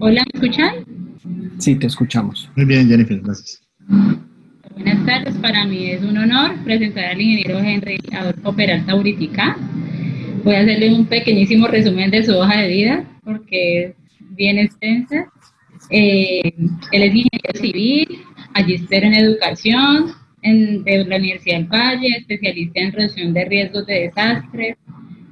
Hola, ¿me escuchan? Sí, te escuchamos. Muy bien, Jennifer, gracias. Buenas tardes, para mí es un honor presentar al ingeniero Henry Adolfo Peralta Uritica. Voy a hacerle un pequeñísimo resumen de su hoja de vida porque es bien extensa. Él es ingeniero civil, magíster en educación de la Universidad del Valle, especialista en reducción de riesgos de desastres,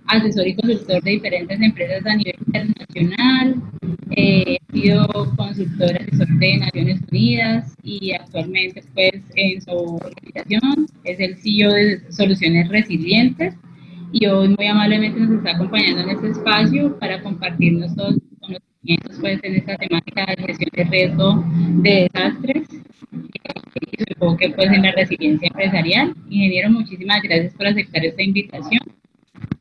asesor y consultor de diferentes empresas a nivel internacional, ha sido consultor asesor de Naciones Unidas y actualmente pues en su organización es el CEO de Soluciones Resilientes y hoy muy amablemente nos está acompañando en este espacio para compartirnos todos los conocimientos pues en esta temática de gestión de riesgo de desastres y su enfoque pues en la resiliencia empresarial. Ingeniero, muchísimas gracias por aceptar esta invitación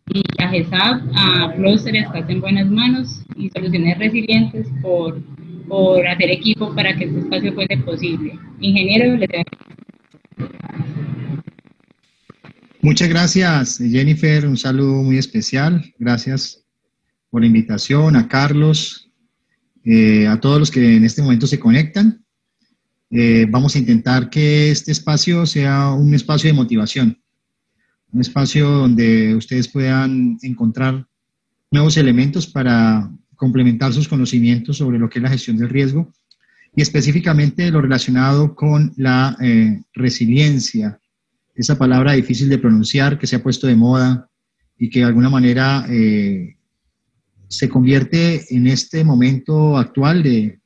y a GESAP, a Cluster, estás en buenas manos y Soluciones Resilientes por hacer equipo para que este espacio fuese posible. Ingeniero, le doy. Muchas gracias, Jennifer. Un saludo muy especial. Gracias por la invitación, a Carlos, a todos los que en este momento se conectan. Vamos a intentar que este espacio sea un espacio de motivación, un espacio donde ustedes puedan encontrar nuevos elementos para complementar sus conocimientos sobre lo que es la gestión del riesgo y específicamente lo relacionado con la resiliencia, esa palabra difícil de pronunciar que se ha puesto de moda y que de alguna manera se convierte en este momento actual de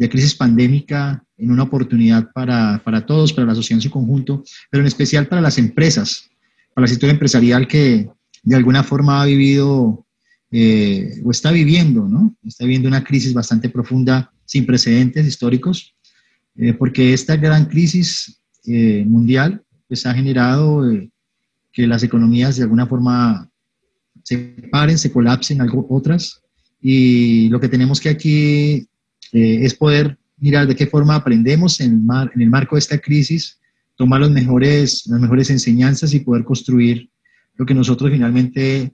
crisis pandémica en una oportunidad para todos, para la sociedad en su conjunto, pero en especial para las empresas, para el sector empresarial que de alguna forma ha vivido o está viviendo, ¿no? Está viviendo una crisis bastante profunda, sin precedentes históricos, porque esta gran crisis mundial pues, ha generado que las economías de alguna forma se paren, se colapsen, algo, otras, y lo que tenemos que aquí es poder mirar de qué forma aprendemos en el marco de esta crisis, tomar las mejores enseñanzas y poder construir lo que nosotros finalmente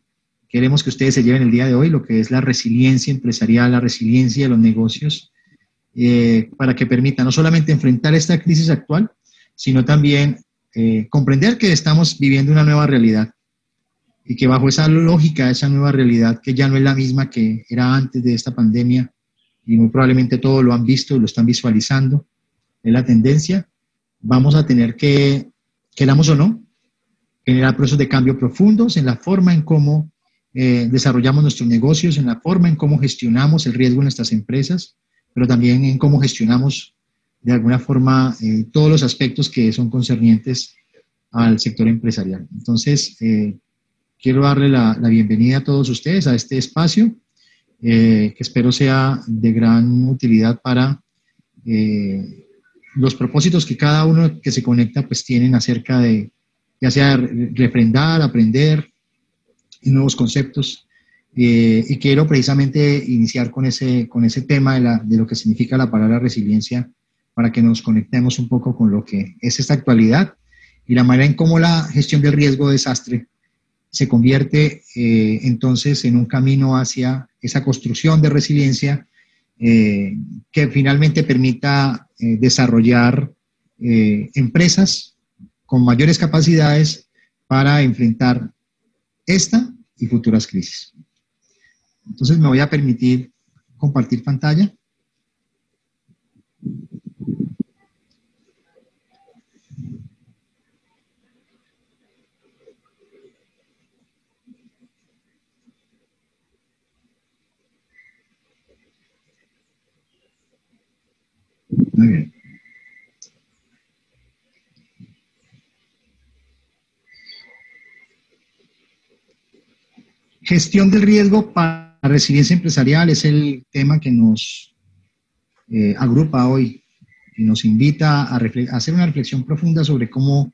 queremos que ustedes se lleven el día de hoy, lo que es la resiliencia empresarial, la resiliencia de los negocios, para que permita no solamente enfrentar esta crisis actual, sino también comprender que estamos viviendo una nueva realidad y que bajo esa lógica, esa nueva realidad, que ya no es la misma que era antes de esta pandemia, y muy probablemente todos lo han visto, lo están visualizando, es la tendencia, vamos a tener que, queramos o no, generar procesos de cambio profundos en la forma en cómo desarrollamos nuestros negocios, en la forma en cómo gestionamos el riesgo en nuestras empresas, pero también en cómo gestionamos de alguna forma todos los aspectos que son concernientes al sector empresarial. Entonces, quiero darle la bienvenida a todos ustedes a este espacio, que espero sea de gran utilidad para los propósitos que cada uno que se conecta pues tienen acerca de, ya sea refrendar, aprender nuevos conceptos, y quiero precisamente iniciar con ese tema de lo que significa la palabra resiliencia para que nos conectemos un poco con lo que es esta actualidad y la manera en cómo la gestión del riesgo de desastre se convierte entonces en un camino hacia esa construcción de resiliencia que finalmente permita desarrollar empresas con mayores capacidades para enfrentar esta y futuras crisis. Entonces me voy a permitir compartir pantalla. Muy bien. Gestión del riesgo para resiliencia empresarial es el tema que nos agrupa hoy y nos invita a hacer una reflexión profunda sobre cómo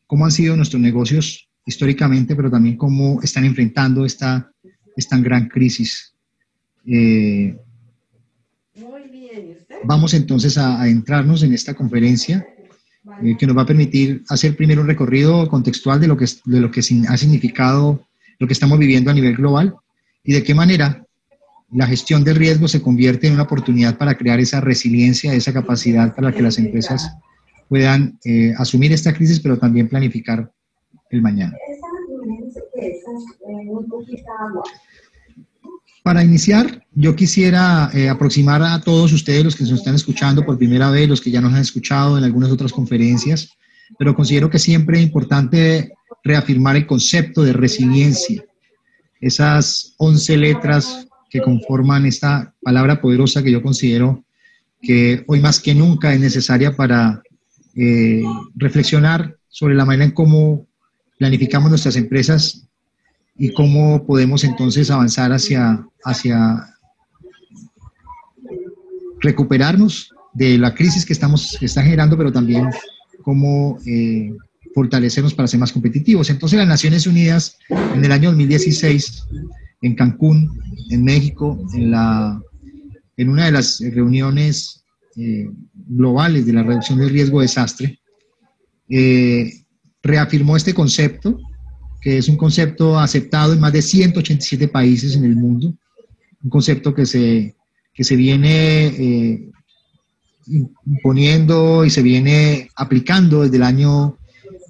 han sido nuestros negocios históricamente, pero también cómo están enfrentando esta gran crisis. Vamos entonces a adentrarnos en esta conferencia que nos va a permitir hacer primero un recorrido contextual de lo que ha significado lo que estamos viviendo a nivel global y de qué manera la gestión del riesgo se convierte en una oportunidad para crear esa resiliencia, esa capacidad para que las empresas puedan asumir esta crisis, pero también planificar el mañana. Para iniciar, yo quisiera aproximar a todos ustedes, los que nos están escuchando por primera vez, los que ya nos han escuchado en algunas otras conferencias, pero considero que siempre es importante reafirmar el concepto de resiliencia. Esas 11 letras que conforman esta palabra poderosa que yo considero que hoy más que nunca es necesaria para reflexionar sobre la manera en cómo planificamos nuestras empresas y cómo podemos entonces avanzar hacia recuperarnos de la crisis que está generando, pero también cómo fortalecernos para ser más competitivos. Entonces las Naciones Unidas en el año 2016, en Cancún, en México, en una de las reuniones globales de la reducción del riesgo de desastre, reafirmó este concepto, que es un concepto aceptado en más de 187 países en el mundo, un concepto que se viene imponiendo y se viene aplicando desde el año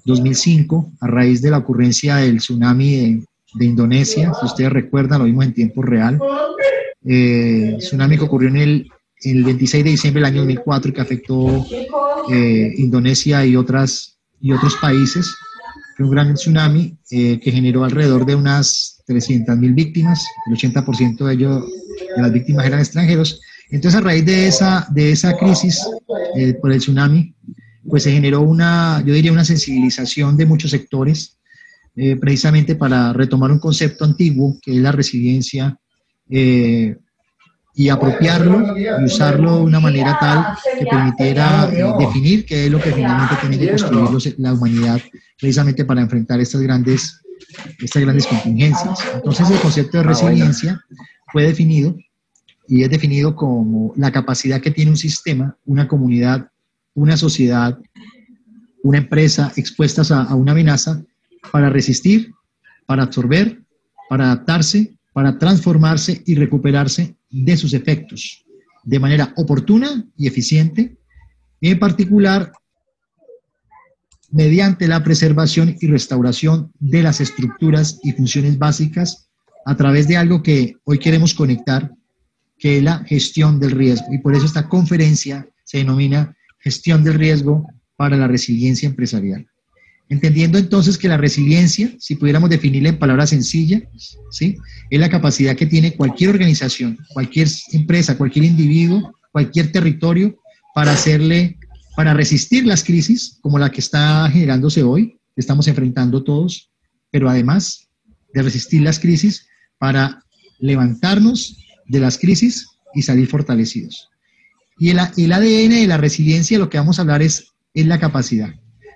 2005 a raíz de la ocurrencia del tsunami de Indonesia. Si ustedes recuerdan, lo vimos en tiempo real. Tsunami que ocurrió en el 26 de diciembre del año 2004 y que afectó Indonesia y otros países. Fue un gran tsunami que generó alrededor de unas 300.000 víctimas, el 80% de las víctimas eran extranjeros. Entonces, a raíz de esa crisis por el tsunami, pues se generó yo diría una sensibilización de muchos sectores, precisamente para retomar un concepto antiguo, que es la resiliencia, y apropiarlo y usarlo de una manera tal que permitiera definir qué es lo que finalmente tiene que construir la humanidad, precisamente para enfrentar estas grandes contingencias. Entonces, el concepto de resiliencia fue definido y es definido como la capacidad que tiene un sistema, una comunidad, una sociedad, una empresa expuestas a una amenaza para resistir, para absorber, para adaptarse, para transformarse y recuperarse de sus efectos de manera oportuna y eficiente, y en particular mediante la preservación y restauración de las estructuras y funciones básicas a través de algo que hoy queremos conectar, que es la gestión del riesgo. Y por eso esta conferencia se denomina Gestión del Riesgo para la Resiliencia Empresarial. Entendiendo entonces que la resiliencia, si pudiéramos definirla en palabras sencillas, ¿sí?, es la capacidad que tiene cualquier organización, cualquier empresa, cualquier individuo, cualquier territorio para resistir las crisis como la que está generándose hoy, que estamos enfrentando todos, pero además de resistir las crisis para levantarnos de las crisis y salir fortalecidos. Y el ADN de la resiliencia, lo que vamos a hablar es la capacidad,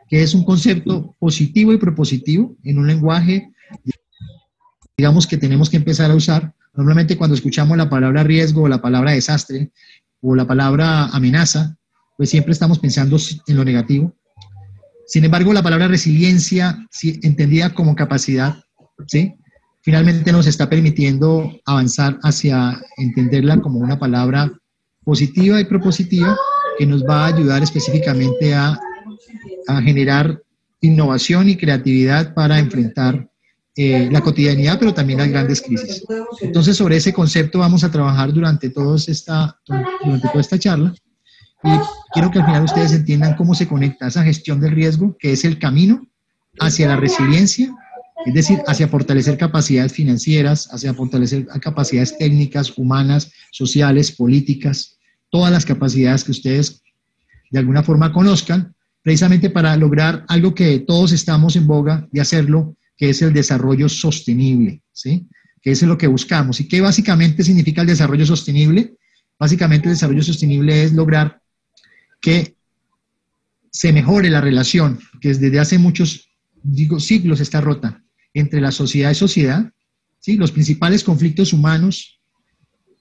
que es un concepto positivo y propositivo en un lenguaje, digamos, que tenemos que empezar a usar. Normalmente cuando escuchamos la palabra riesgo o la palabra desastre o la palabra amenaza, pues siempre estamos pensando en lo negativo. Sin embargo, la palabra resiliencia, entendida como capacidad, ¿sí?, finalmente nos está permitiendo avanzar hacia entenderla como una palabra positiva y propositiva que nos va a ayudar específicamente a generar innovación y creatividad para enfrentar la cotidianidad, pero también las grandes crisis. Entonces, sobre ese concepto vamos a trabajar durante toda esta charla, y quiero que al final ustedes entiendan cómo se conecta esa gestión del riesgo, que es el camino hacia la resiliencia, es decir, hacia fortalecer capacidades financieras, hacia fortalecer capacidades técnicas, humanas, sociales, políticas, todas las capacidades que ustedes de alguna forma conozcan, precisamente para lograr algo que todos estamos en boga de hacerlo, que es el desarrollo sostenible, ¿sí?, que eso es lo que buscamos. ¿Y qué básicamente significa el desarrollo sostenible? Básicamente el desarrollo sostenible es lograr que se mejore la relación, que desde hace muchos siglos está rota, entre la sociedad y sociedad, ¿sí? Los principales conflictos humanos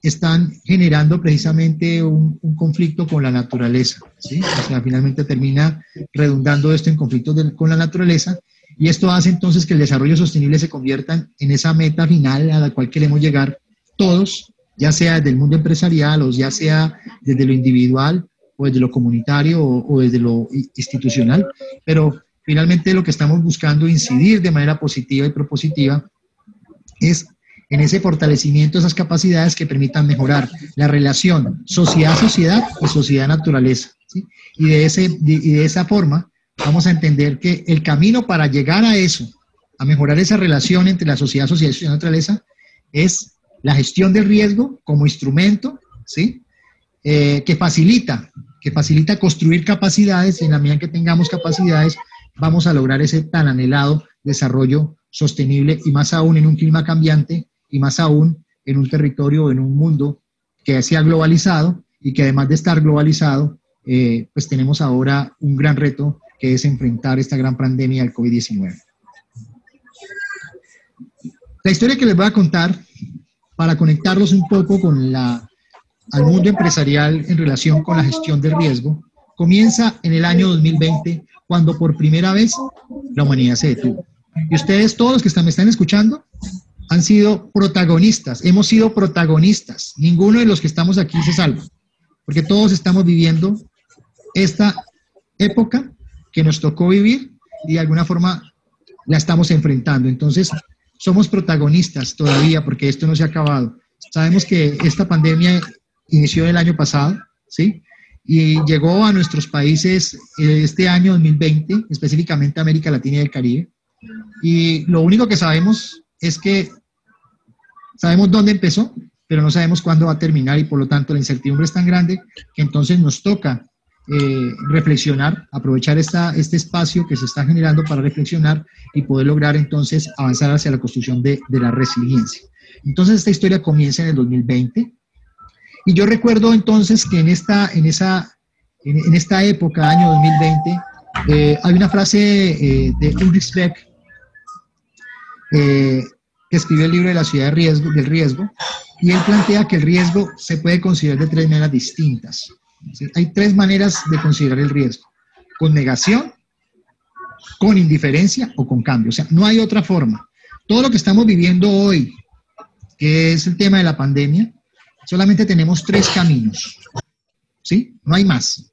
están generando precisamente un conflicto con la naturaleza, ¿sí? O sea, finalmente termina redundando esto en conflictos con la naturaleza, y esto hace entonces que el desarrollo sostenible se convierta en esa meta final a la cual queremos llegar todos, ya sea desde el mundo empresarial o ya sea desde lo individual o desde lo comunitario o desde lo institucional, pero finalmente lo que estamos buscando incidir de manera positiva y propositiva es en ese fortalecimiento de esas capacidades que permitan mejorar la relación sociedad-sociedad y sociedad-naturaleza, ¿sí? Y de esa forma vamos a entender que el camino para llegar a eso, a mejorar esa relación entre la sociedad-sociedad y sociedad-naturaleza, es la gestión del riesgo como instrumento, ¿sí? Que facilita construir capacidades, y en la medida en que tengamos capacidades vamos a lograr ese tan anhelado desarrollo sostenible, y más aún en un clima cambiante, y más aún en un territorio, en un mundo que se ha globalizado, y que además de estar globalizado, pues tenemos ahora un gran reto, que es enfrentar esta gran pandemia del COVID-19. La historia que les voy a contar, para conectarlos un poco con al mundo empresarial en relación con la gestión del riesgo, comienza en el año 2020, cuando por primera vez la humanidad se detuvo. Y ustedes, todos los que me están escuchando, han sido protagonistas, hemos sido protagonistas. Ninguno de los que estamos aquí se salva, porque todos estamos viviendo esta época que nos tocó vivir y de alguna forma la estamos enfrentando. Entonces, somos protagonistas todavía, porque esto no se ha acabado. Sabemos que esta pandemia inició el año pasado, ¿sí? Y llegó a nuestros países este año 2020, específicamente a América Latina y el Caribe. Y lo único que sabemos es que sabemos dónde empezó, pero no sabemos cuándo va a terminar, y por lo tanto la incertidumbre es tan grande que entonces nos toca reflexionar, aprovechar este espacio que se está generando para reflexionar y poder lograr entonces avanzar hacia la construcción de la resiliencia. Entonces esta historia comienza en el 2020, y yo recuerdo entonces que en esta época, año 2020, hay una frase de Ulrich Beck, que escribió el libro de la ciudad del riesgo, y él plantea que el riesgo se puede considerar de tres maneras distintas, ¿sí? Hay tres maneras de considerar el riesgo: con negación, con indiferencia o con cambio. O sea, no hay otra forma. Todo lo que estamos viviendo hoy, que es el tema de la pandemia, solamente tenemos tres caminos, ¿sí? No hay más.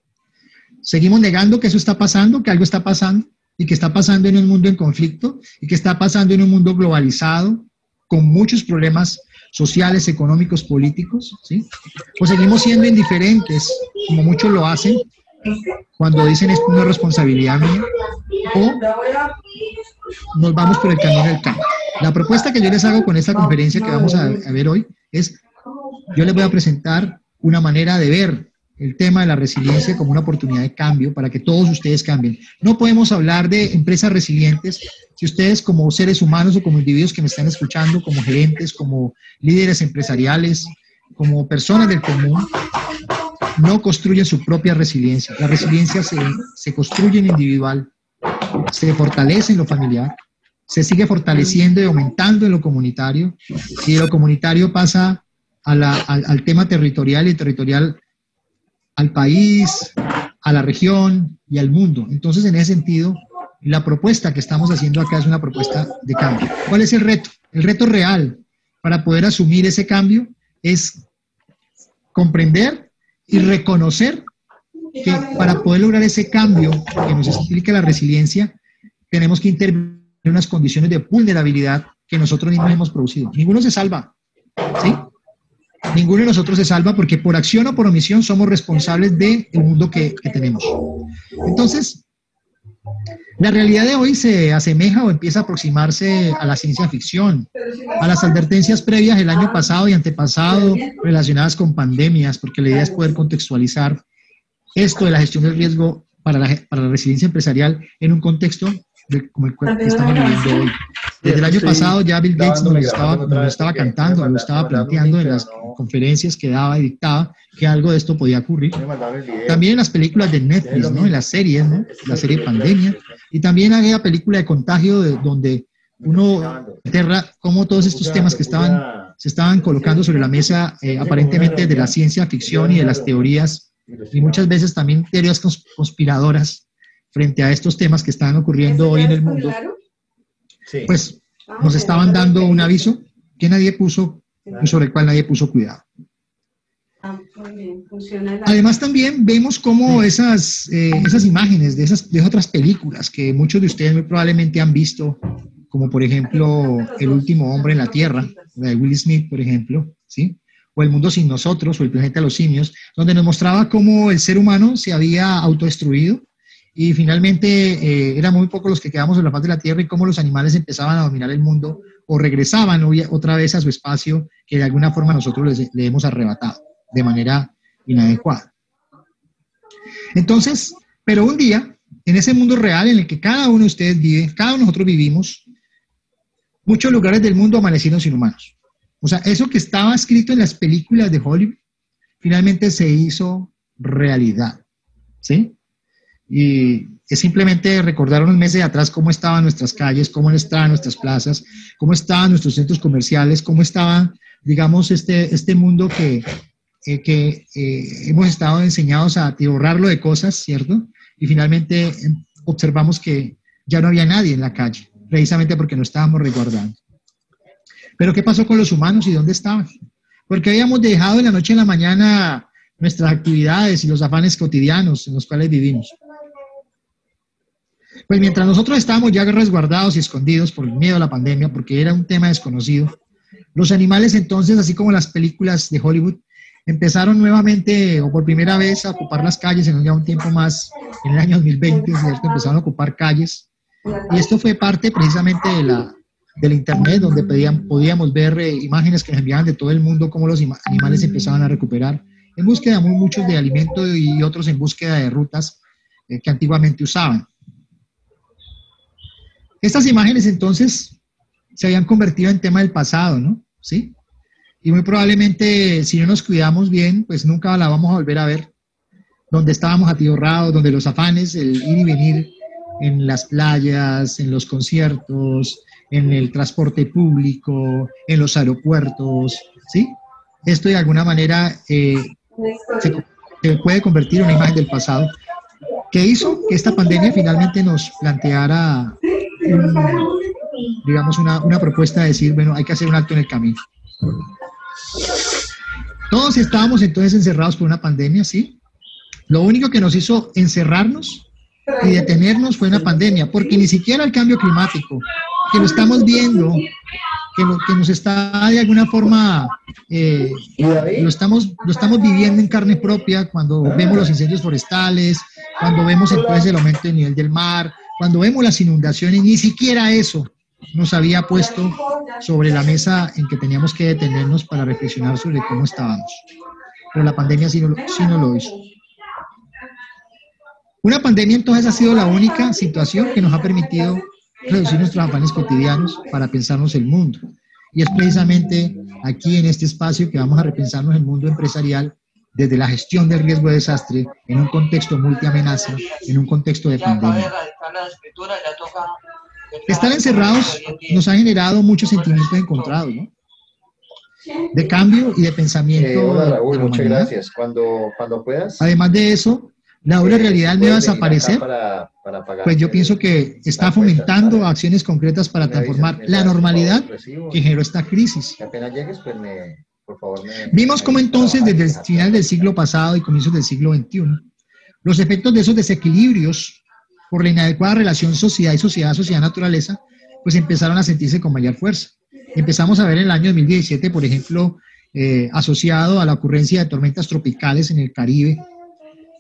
Seguimos negando que eso está pasando, que algo está pasando, y que está pasando en un mundo en conflicto, y que está pasando en un mundo globalizado, con muchos problemas sociales, económicos, políticos, ¿sí? O seguimos siendo indiferentes, como muchos lo hacen, cuando dicen es una responsabilidad mía, o nos vamos por el camino del cambio. La propuesta que yo les hago con esta conferencia que vamos a ver hoy es, yo les voy a presentar una manera de ver el tema de la resiliencia como una oportunidad de cambio para que todos ustedes cambien. No podemos hablar de empresas resilientes si ustedes, como seres humanos o como individuos que me están escuchando, como gerentes, como líderes empresariales, como personas del común, no construyen su propia resiliencia. La resiliencia se construye en individual, se fortalece en lo familiar, se sigue fortaleciendo y aumentando en lo comunitario, y de lo comunitario pasa al tema territorial, y territorial al país, a la región y al mundo. Entonces, en ese sentido, la propuesta que estamos haciendo acá es una propuesta de cambio. ¿Cuál es el reto? El reto real para poder asumir ese cambio es comprender y reconocer que para poder lograr ese cambio que nos explica la resiliencia, tenemos que intervenir en unas condiciones de vulnerabilidad que nosotros mismos hemos producido. Ninguno se salva, ¿sí? Ninguno de nosotros se salva, porque por acción o por omisión somos responsables del mundo que tenemos. Entonces, la realidad de hoy se asemeja o empieza a aproximarse a la ciencia ficción, a las advertencias previas el año pasado y antepasado relacionadas con pandemias, porque la idea es poder contextualizar esto de la gestión del riesgo para la resiliencia empresarial en un contexto como el que estamos viviendo hoy. Desde el año pasado ya Bill Gates nos estaba cantando, nos estaba planteando en las conferencias que daba y dictaba que algo de esto podía ocurrir. También en las películas de Netflix, ¿no? En las series, ¿no? La serie Pandemia. Y también había película de Contagio, donde uno aterra cómo todos estos temas que se estaban colocando sobre la mesa, aparentemente de la ciencia ficción y de las teorías, y muchas veces también teorías conspiradoras frente a estos temas que están ocurriendo hoy en el mundo, pues nos estaban dando un aviso que nadie puso y sobre el cual nadie puso cuidado. Muy bien, funciona. Además también vemos cómo esas imágenes de otras películas que muchos de ustedes muy probablemente han visto, como por ejemplo El último hombre en la Tierra, la de Will Smith, por ejemplo, ¿sí? O El mundo sin nosotros, o El planeta de los simios, donde nos mostraba cómo el ser humano se había autodestruido y finalmente eran muy pocos los que quedamos en la faz de la Tierra y cómo los animales empezaban a dominar el mundo o regresaban otra vez a su espacio que de alguna forma nosotros le hemos arrebatado de manera inadecuada. Entonces, pero un día, en ese mundo real en el que cada uno de ustedes vive, cada uno de nosotros vivimos, muchos lugares del mundo amanecieron sin humanos. O sea, eso que estaba escrito en las películas de Hollywood, finalmente se hizo realidad, ¿sí? Y es simplemente recordar unos meses atrás cómo estaban nuestras calles, cómo estaban nuestras plazas, cómo estaban nuestros centros comerciales, cómo estaba, digamos, este mundo que hemos estado enseñados a atiborrarlo de cosas, ¿cierto? Y finalmente observamos que ya no había nadie en la calle, precisamente porque no estábamos resguardando. Pero ¿qué pasó con los humanos y dónde estaban? Porque habíamos dejado de la noche a la mañana nuestras actividades y los afanes cotidianos en los cuales vivimos. Pues mientras nosotros estábamos ya resguardados y escondidos por el miedo a la pandemia, porque era un tema desconocido, los animales entonces, así como las películas de Hollywood, empezaron nuevamente o por primera vez a ocupar las calles en un tiempo más, en el año 2020, ¿cierto? Empezaron a ocupar calles. Y esto fue parte precisamente del internet, donde podíamos ver imágenes que nos enviaban de todo el mundo, cómo los animales empezaban a recuperar, en búsqueda muchos de alimento y otros en búsqueda de rutas que antiguamente usaban. Estas imágenes entonces se habían convertido en tema del pasado, ¿no? ¿Sí? Y muy probablemente, si no nos cuidamos bien, pues nunca la vamos a volver a ver. Donde estábamos atiborrados, donde los afanes, el ir y venir en las playas, en los conciertos, en el transporte público, en los aeropuertos, ¿sí? Esto de alguna manera se puede convertir en una imagen del pasado. ¿Qué hizo que esta pandemia finalmente nos planteara, digamos, una propuesta de decir, bueno, hay que hacer un alto en el camino? Todos estábamos entonces encerrados por una pandemia, ¿sí? Lo único que nos hizo encerrarnos y detenernos fue una pandemia, porque ni siquiera el cambio climático, que lo estamos viendo, que nos está de alguna forma, lo estamos viviendo en carne propia cuando vemos los incendios forestales, cuando vemos entonces el aumento del nivel del mar, cuando vemos las inundaciones, ni siquiera eso nos había puesto sobre la mesa en que teníamos que detenernos para reflexionar sobre cómo estábamos. Pero la pandemia sí no lo hizo. Una pandemia entonces ha sido la única situación que nos ha permitido reducir nuestros afanes cotidianos para pensarnos el mundo. Y es precisamente aquí en este espacio que vamos a repensarnos el mundo empresarial desde la gestión del riesgo de desastre en un contexto multiamenaza, en un contexto de pandemia. Estar encerrados nos ha generado muchos sentimientos encontrados, ¿no? De cambio y de pensamiento. Hola Raúl, muchas gracias. Cuando puedas. Además de eso, la dura realidad me va a desaparecer. Pues yo pienso que está fomentando acciones concretas para transformar la normalidad que generó esta crisis. Apenas llegues, pues por favor Vimos cómo entonces desde el final del siglo pasado y comienzos del siglo XXI, los efectos de esos desequilibrios por la inadecuada relación sociedad naturaleza, pues empezaron a sentirse con mayor fuerza. Empezamos a ver en el año 2017, por ejemplo, asociado a la ocurrencia de tormentas tropicales en el Caribe,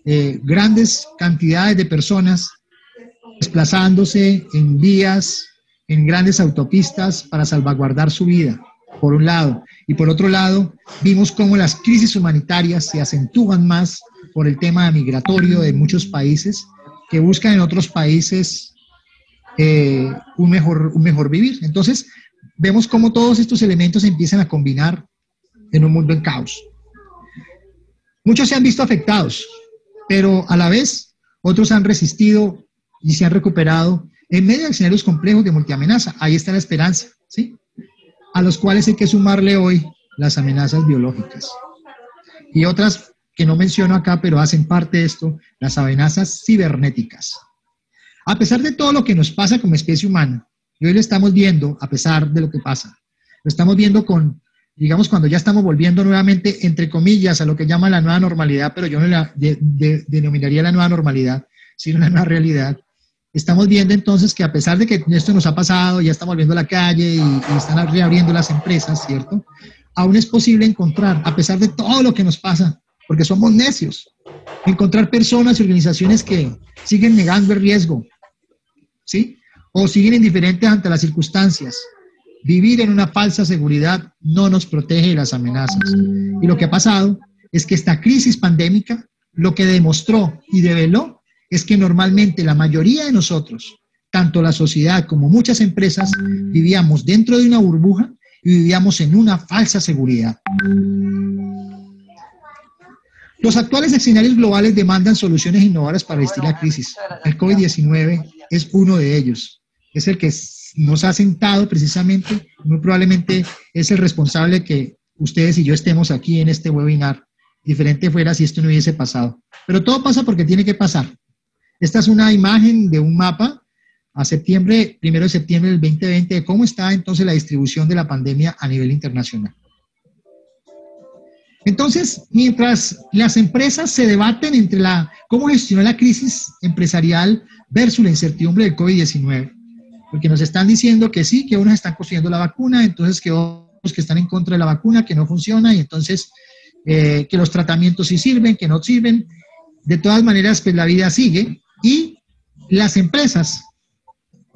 grandes cantidades de personas desplazándose en vías, en grandes autopistas para salvaguardar su vida, por un lado. Y por otro lado, vimos cómo las crisis humanitarias se acentúan más por el tema migratorio de muchos países que buscan en otros países un mejor vivir. Entonces, vemos cómo todos estos elementos empiezan a combinar en un mundo en caos. Muchos se han visto afectados, pero a la vez otros han resistido y se han recuperado en medio de escenarios complejos de multiamenaza. Ahí está la esperanza, ¿sí? A los cuales hay que sumarle hoy las amenazas biológicas. Y otras que no menciono acá, pero hacen parte de esto, las amenazas cibernéticas. A pesar de todo lo que nos pasa como especie humana, y hoy lo estamos viendo, a pesar de lo que pasa, lo estamos viendo con digamos cuando ya estamos volviendo nuevamente, entre comillas, a lo que llaman la nueva normalidad, pero yo no la denominaría la nueva normalidad, sino la nueva realidad, estamos viendo entonces que a pesar de que esto nos ha pasado, ya estamos volviendo a la calle y están reabriendo las empresas, ¿cierto? Aún es posible encontrar, a pesar de todo lo que nos pasa, porque somos necios, encontrar personas y organizaciones que siguen negando el riesgo, ¿sí? O siguen indiferentes ante las circunstancias. Vivir en una falsa seguridad no nos protege de las amenazas. Y lo que ha pasado es que esta crisis pandémica lo que demostró y develó es que normalmente la mayoría de nosotros, tanto la sociedad como muchas empresas, vivíamos dentro de una burbuja y vivíamos en una falsa seguridad. Los actuales escenarios globales demandan soluciones innovadoras para resistir la crisis. El COVID-19 es uno de ellos. Es el que nos ha sentado precisamente, muy probablemente es el responsable que ustedes y yo estemos aquí en este webinar. Diferente fuera si esto no hubiese pasado. Pero todo pasa porque tiene que pasar. Esta es una imagen de un mapa a septiembre, 1 de septiembre del 2020, de cómo está entonces la distribución de la pandemia a nivel internacional. Entonces, mientras las empresas se debaten entre cómo gestionar la crisis empresarial versus la incertidumbre del COVID-19, porque nos están diciendo que sí, que unos están construyendo la vacuna, entonces que otros que están en contra de la vacuna, que no funciona, y entonces que los tratamientos sí sirven, que no sirven. De todas maneras, pues la vida sigue y las empresas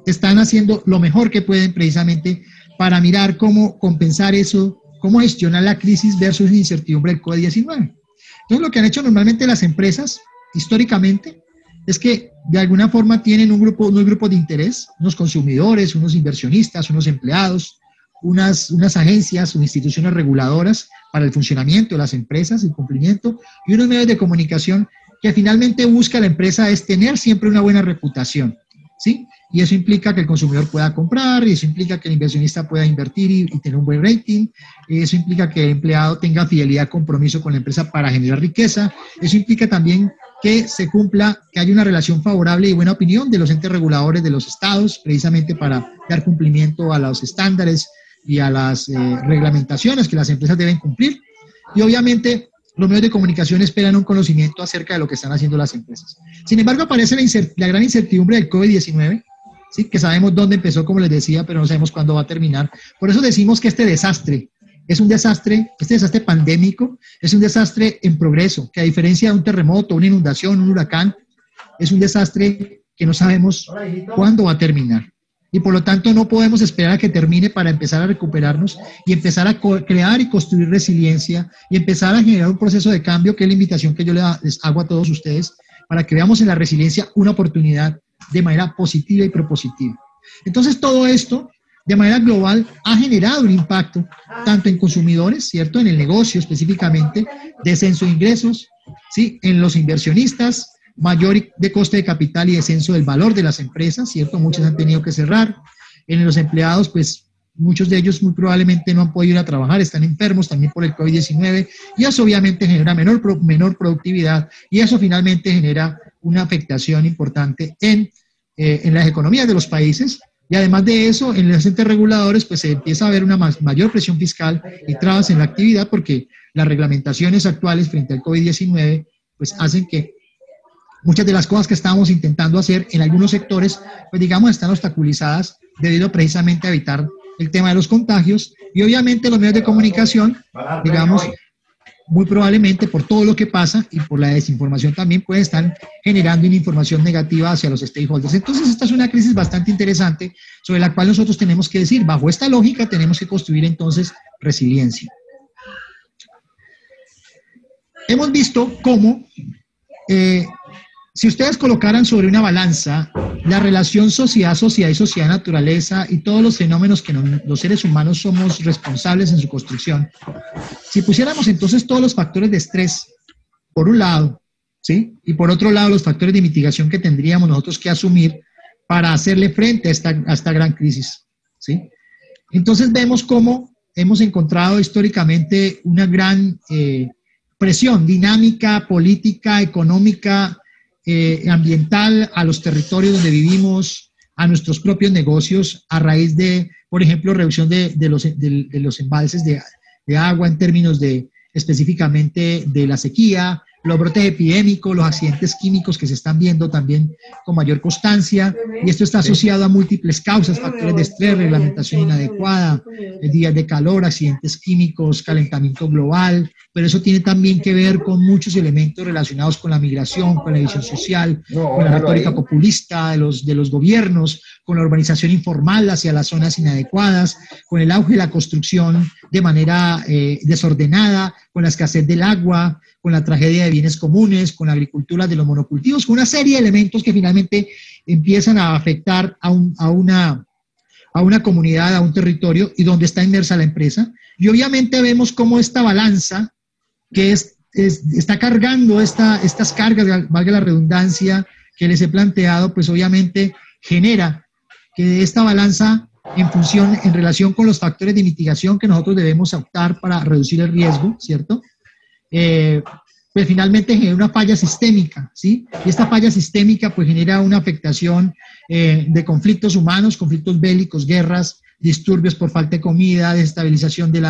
están haciendo lo mejor que pueden precisamente para mirar cómo compensar eso, cómo gestionar la crisis versus la incertidumbre del COVID-19. Entonces, lo que han hecho normalmente las empresas, históricamente, es que de alguna forma tienen unos grupos de interés, unos consumidores, unos inversionistas, unos empleados, unas agencias o instituciones reguladoras para el funcionamiento de las empresas, el cumplimiento, y unos medios de comunicación que finalmente busca la empresa es tener siempre una buena reputación, ¿sí? Y eso implica que el consumidor pueda comprar, y eso implica que el inversionista pueda invertir y tener un buen rating, y eso implica que el empleado tenga fidelidad, compromiso con la empresa para generar riqueza, eso implica también que se cumpla, que haya una relación favorable y buena opinión de los entes reguladores de los estados, precisamente para dar cumplimiento a los estándares y a las reglamentaciones que las empresas deben cumplir. Y obviamente los medios de comunicación esperan un conocimiento acerca de lo que están haciendo las empresas. Sin embargo, aparece la gran incertidumbre del COVID-19, ¿sí? Que sabemos dónde empezó, como les decía, pero no sabemos cuándo va a terminar. Por eso decimos que este desastre es un desastre, este desastre pandémico es un desastre en progreso, que a diferencia de un terremoto, una inundación, un huracán, es un desastre que no sabemos cuándo va a terminar. Y por lo tanto no podemos esperar a que termine para empezar a recuperarnos y empezar a crear y construir resiliencia y empezar a generar un proceso de cambio, que es la invitación que yo les hago a todos ustedes, para que veamos en la resiliencia una oportunidad de manera positiva y propositiva. Entonces todo esto, de manera global, ha generado un impacto tanto en consumidores, ¿cierto?, en el negocio específicamente, descenso de ingresos, ¿sí?, en los inversionistas, mayor de coste de capital y descenso del valor de las empresas, ¿cierto? Muchas han tenido que cerrar. En los empleados, pues muchos de ellos muy probablemente no han podido ir a trabajar, están enfermos también por el COVID-19, y eso obviamente genera menor productividad, y eso finalmente genera una afectación importante en las economías de los países. Y además de eso, en los entes reguladores, pues se empieza a haber una mayor presión fiscal y trabas en la actividad, porque las reglamentaciones actuales frente al COVID-19 pues hacen que muchas de las cosas que estábamos intentando hacer en algunos sectores, pues digamos, están obstaculizadas debido precisamente a evitar el tema de los contagios. Y obviamente los medios de comunicación, digamos, muy probablemente por todo lo que pasa y por la desinformación también pueden estar generando una información negativa hacia los stakeholders. Entonces esta es una crisis bastante interesante sobre la cual nosotros tenemos que decir, bajo esta lógica tenemos que construir entonces resiliencia. Hemos visto cómo si ustedes colocaran sobre una balanza la relación sociedad y sociedad-naturaleza y todos los fenómenos que los seres humanos somos responsables en su construcción, si pusiéramos entonces todos los factores de estrés, por un lado, ¿sí?, y por otro lado los factores de mitigación que tendríamos nosotros que asumir para hacerle frente a esta gran crisis, ¿sí? Entonces vemos cómo hemos encontrado históricamente una gran presión dinámica, política, económica, ambiental a los territorios donde vivimos, a nuestros propios negocios, a raíz de, por ejemplo, reducción de los embalses de agua, en términos de específicamente de la sequía, los brotes epidémicos, los accidentes químicos que se están viendo también con mayor constancia, y esto está asociado a múltiples causas, factores de estrés, reglamentación inadecuada, días de calor, accidentes químicos, calentamiento global, pero eso tiene también que ver con muchos elementos relacionados con la migración, con la división social, con la retórica populista de los gobiernos, con la urbanización informal hacia las zonas inadecuadas, con el auge de la construcción de manera desordenada, con la escasez del agua, con la tragedia de bienes comunes, con la agricultura de los monocultivos, con una serie de elementos que finalmente empiezan a afectar a una comunidad, a un territorio, y donde está inmersa la empresa. Y obviamente vemos cómo esta balanza, que está cargando estas cargas, valga la redundancia, que les he planteado, pues obviamente genera que esta balanza en relación con los factores de mitigación que nosotros debemos optar para reducir el riesgo, ¿cierto? Pues finalmente genera una falla sistémica, ¿sí? Y esta falla sistémica pues genera una afectación de conflictos humanos, conflictos bélicos, guerras, disturbios por falta de comida, desestabilización de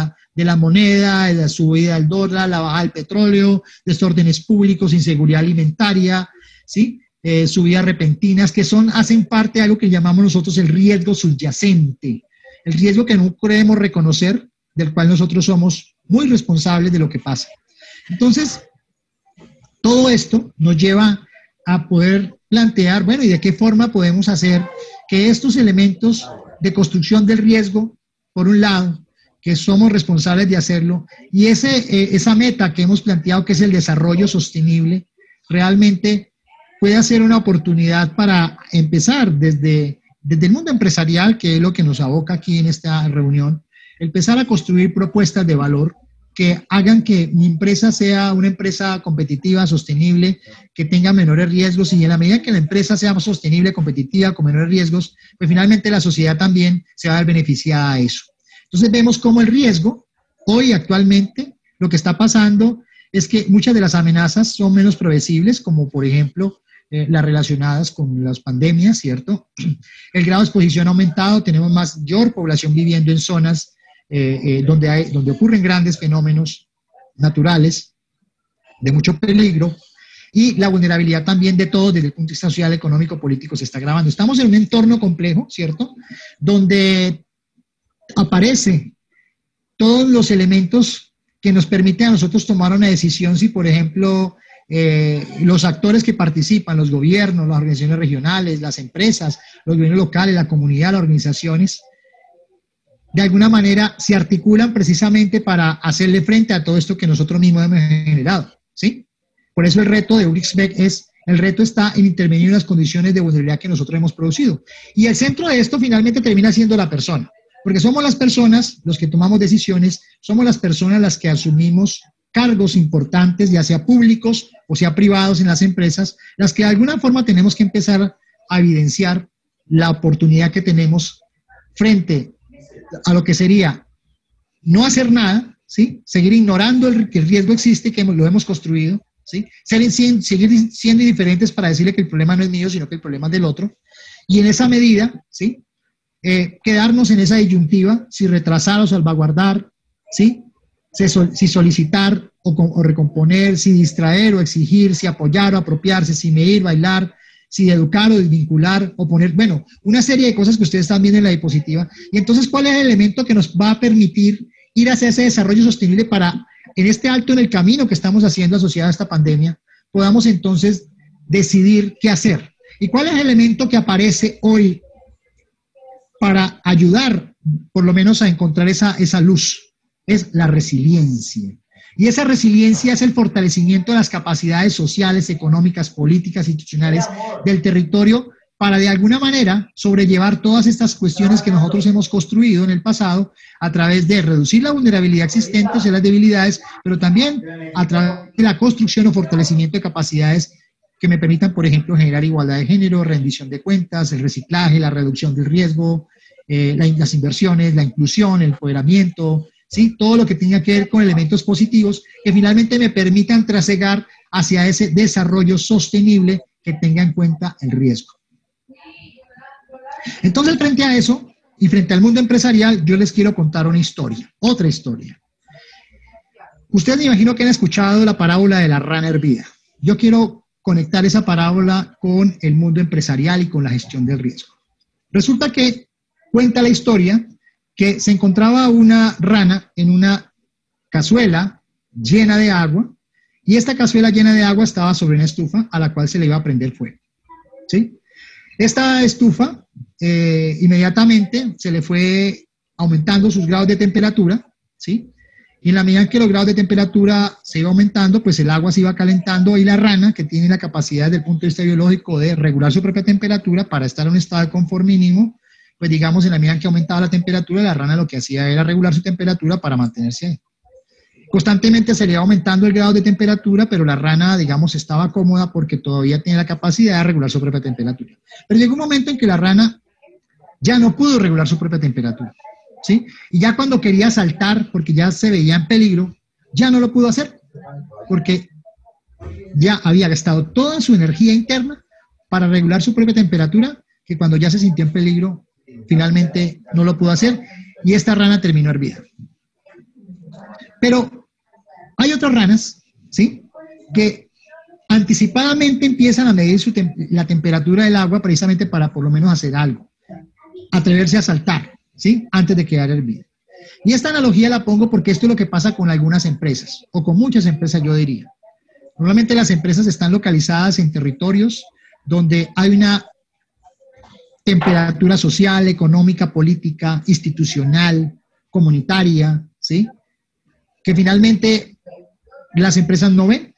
la moneda, de la subida del dólar, la baja del petróleo, desórdenes públicos, inseguridad alimentaria, ¿sí? Subidas repentinas, que hacen parte de algo que llamamos nosotros el riesgo subyacente, el riesgo que no queremos reconocer, del cual nosotros somos muy responsables de lo que pasa. Entonces, todo esto nos lleva a poder plantear, bueno, ¿y de qué forma podemos hacer que estos elementos de construcción del riesgo, por un lado, que somos responsables de hacerlo, y esa meta que hemos planteado, que es el desarrollo sostenible, realmente puede ser una oportunidad para empezar desde el mundo empresarial, que es lo que nos aboca aquí en esta reunión, empezar a construir propuestas de valor que hagan que mi empresa sea una empresa competitiva, sostenible, que tenga menores riesgos, y en la medida que la empresa sea más sostenible, competitiva, con menores riesgos, pues finalmente la sociedad también se va a ver beneficiada a eso. Entonces vemos cómo el riesgo, hoy actualmente, lo que está pasando es que muchas de las amenazas son menos previsibles, como por ejemplo las relacionadas con las pandemias, ¿cierto? El grado de exposición ha aumentado, tenemos mayor población viviendo en zonas donde ocurren grandes fenómenos naturales de mucho peligro, y la vulnerabilidad también de todos desde el punto de vista social, económico, político se está agravando. Estamos en un entorno complejo, ¿cierto?, donde aparecen todos los elementos que nos permiten a nosotros tomar una decisión si, por ejemplo, los actores que participan, los gobiernos, las organizaciones regionales, las empresas, los gobiernos locales, la comunidad, las organizaciones, de alguna manera se articulan precisamente para hacerle frente a todo esto que nosotros mismos hemos generado, ¿sí? Por eso el reto de URIXBEC el reto está en intervenir en las condiciones de vulnerabilidad que nosotros hemos producido. Y el centro de esto finalmente termina siendo la persona, porque somos las personas los que tomamos decisiones, somos las personas las que asumimos cargos importantes, ya sea públicos o sea privados en las empresas, las que de alguna forma tenemos que empezar a evidenciar la oportunidad que tenemos frente a lo que sería no hacer nada, ¿sí? Seguir ignorando que el riesgo existe, que lo hemos construido, ¿sí? Seguir siendo indiferentes para decirle que el problema no es mío, sino que el problema es del otro, y en esa medida, ¿sí?, quedarnos en esa disyuntiva, si retrasar o salvaguardar, ¿sí?, si solicitar o recomponer, si distraer o exigir, si apoyar o apropiarse, si medir, bailar, si educar o desvincular o poner, bueno, una serie de cosas que ustedes están viendo en la diapositiva. Y entonces, ¿cuál es el elemento que nos va a permitir ir hacia ese desarrollo sostenible para, en este alto en el camino que estamos haciendo asociado a esta pandemia, podamos entonces decidir qué hacer? ¿Y cuál es el elemento que aparece hoy para ayudar, por lo menos, a encontrar esa luz? Es la resiliencia. Y esa resiliencia es el fortalecimiento de las capacidades sociales, económicas, políticas, institucionales del territorio para de alguna manera sobrellevar todas estas cuestiones que nosotros hemos construido en el pasado a través de reducir la vulnerabilidad existente, o sea, las debilidades, pero también a través de la construcción o fortalecimiento de capacidades que me permitan, por ejemplo, generar igualdad de género, rendición de cuentas, el reciclaje, la reducción del riesgo, las inversiones, la inclusión, el empoderamiento, ¿sí? Todo lo que tenga que ver con elementos positivos que finalmente me permitan trasegar hacia ese desarrollo sostenible que tenga en cuenta el riesgo. Entonces, frente a eso y frente al mundo empresarial, yo les quiero contar una historia, otra historia. Ustedes me imagino que han escuchado la parábola de la rana hervida. Yo quiero conectar esa parábola con el mundo empresarial y con la gestión del riesgo. Resulta que cuenta la historia que se encontraba una rana en una cazuela llena de agua y esta cazuela llena de agua estaba sobre una estufa a la cual se le iba a prender fuego. ¿Sí? Esta estufa inmediatamente se le fue aumentando sus grados de temperatura, ¿sí? Y en la medida en que los grados de temperatura se iba aumentando, pues el agua se iba calentando y la rana, que tiene la capacidad desde el punto de vista biológico de regular su propia temperatura para estar en un estado de confort mínimo, pues digamos, en la medida en que aumentaba la temperatura, la rana lo que hacía era regular su temperatura para mantenerse ahí. Constantemente se le iba aumentando el grado de temperatura, pero la rana, digamos, estaba cómoda porque todavía tenía la capacidad de regular su propia temperatura. Pero llegó un momento en que la rana ya no pudo regular su propia temperatura, ¿sí? Y ya cuando quería saltar, porque ya se veía en peligro, ya no lo pudo hacer, porque ya había gastado toda su energía interna para regular su propia temperatura, que cuando ya se sintió en peligro, finalmente no lo pudo hacer, y esta rana terminó hervida. Pero hay otras ranas, ¿sí?, que anticipadamente empiezan a medir la temperatura del agua precisamente para por lo menos hacer algo, atreverse a saltar, ¿sí?, antes de quedar hervida. Y esta analogía la pongo porque esto es lo que pasa con algunas empresas, o con muchas empresas yo diría. Normalmente las empresas están localizadas en territorios donde hay una temperatura social, económica, política, institucional, comunitaria, ¿sí?, que finalmente las empresas no ven,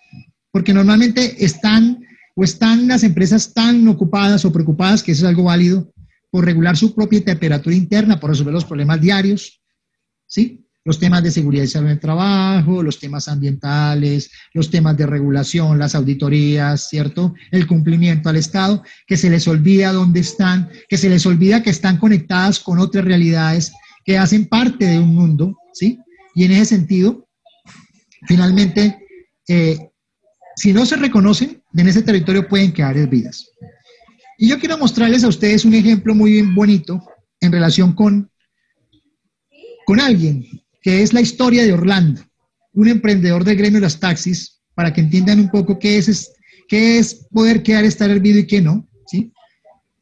porque normalmente están las empresas tan ocupadas o preocupadas, que eso es algo válido, por regular su propia temperatura interna, por resolver los problemas diarios, ¿sí? Los temas de seguridad y salud en el trabajo, los temas ambientales, los temas de regulación, las auditorías, ¿cierto? El cumplimiento al Estado, que se les olvida dónde están, que se les olvida que están conectadas con otras realidades que hacen parte de un mundo, ¿sí? Y en ese sentido, finalmente, si no se reconocen, en ese territorio pueden quedar hervidas. Y yo quiero mostrarles a ustedes un ejemplo muy bonito en relación con alguien, que es la historia de Orlando, un emprendedor del gremio de los taxis, para que entiendan un poco qué es poder quedar, estar hervido y qué no, ¿sí?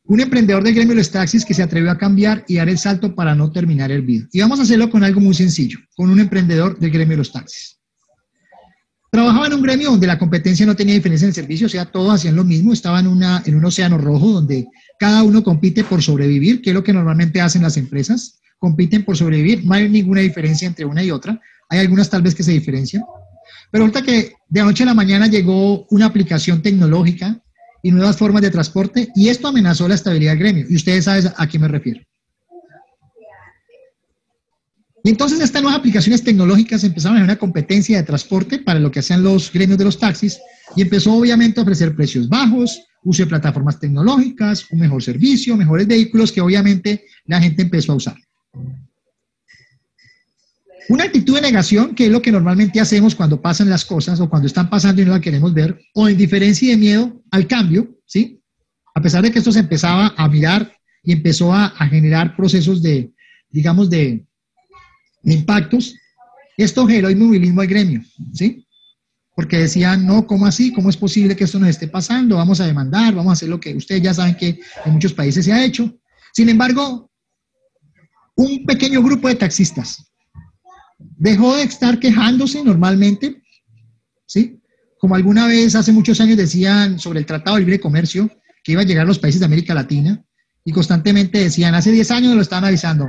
Un emprendedor del gremio de los taxis que se atrevió a cambiar y dar el salto para no terminar hervido. Y vamos a hacerlo con algo muy sencillo, con un emprendedor del gremio de los taxis. Trabajaba en un gremio donde la competencia no tenía diferencia en el servicio, o sea, todos hacían lo mismo, estaba en un océano rojo donde cada uno compite por sobrevivir, que es lo que normalmente hacen las empresas, compiten por sobrevivir, no hay ninguna diferencia entre una y otra, hay algunas tal vez que se diferencian, pero resulta que de anoche a la mañana llegó una aplicación tecnológica y nuevas formas de transporte, y esto amenazó la estabilidad del gremio, y ustedes saben a qué me refiero. Y entonces estas nuevas aplicaciones tecnológicas empezaron a hacer una competencia de transporte para lo que hacían los gremios de los taxis, y empezó obviamente a ofrecer precios bajos, uso de plataformas tecnológicas, un mejor servicio, mejores vehículos que obviamente la gente empezó a usar. Una actitud de negación, que es lo que normalmente hacemos cuando pasan las cosas o cuando están pasando y no la queremos ver, o indiferencia y de miedo al cambio, ¿sí? A pesar de que esto se empezaba a mirar y empezó a generar procesos de, digamos, de impactos, esto generó inmovilismo al gremio, ¿sí? Porque decían, no, ¿cómo así? ¿Cómo es posible que esto nos esté pasando? Vamos a demandar, vamos a hacer lo que ustedes ya saben que en muchos países se ha hecho. Sin embargo, un pequeño grupo de taxistas dejó de estar quejándose normalmente, ¿sí? Como alguna vez hace muchos años decían sobre el Tratado de Libre Comercio, que iba a llegar a los países de América Latina, y constantemente decían, hace 10 años lo estaban avisando,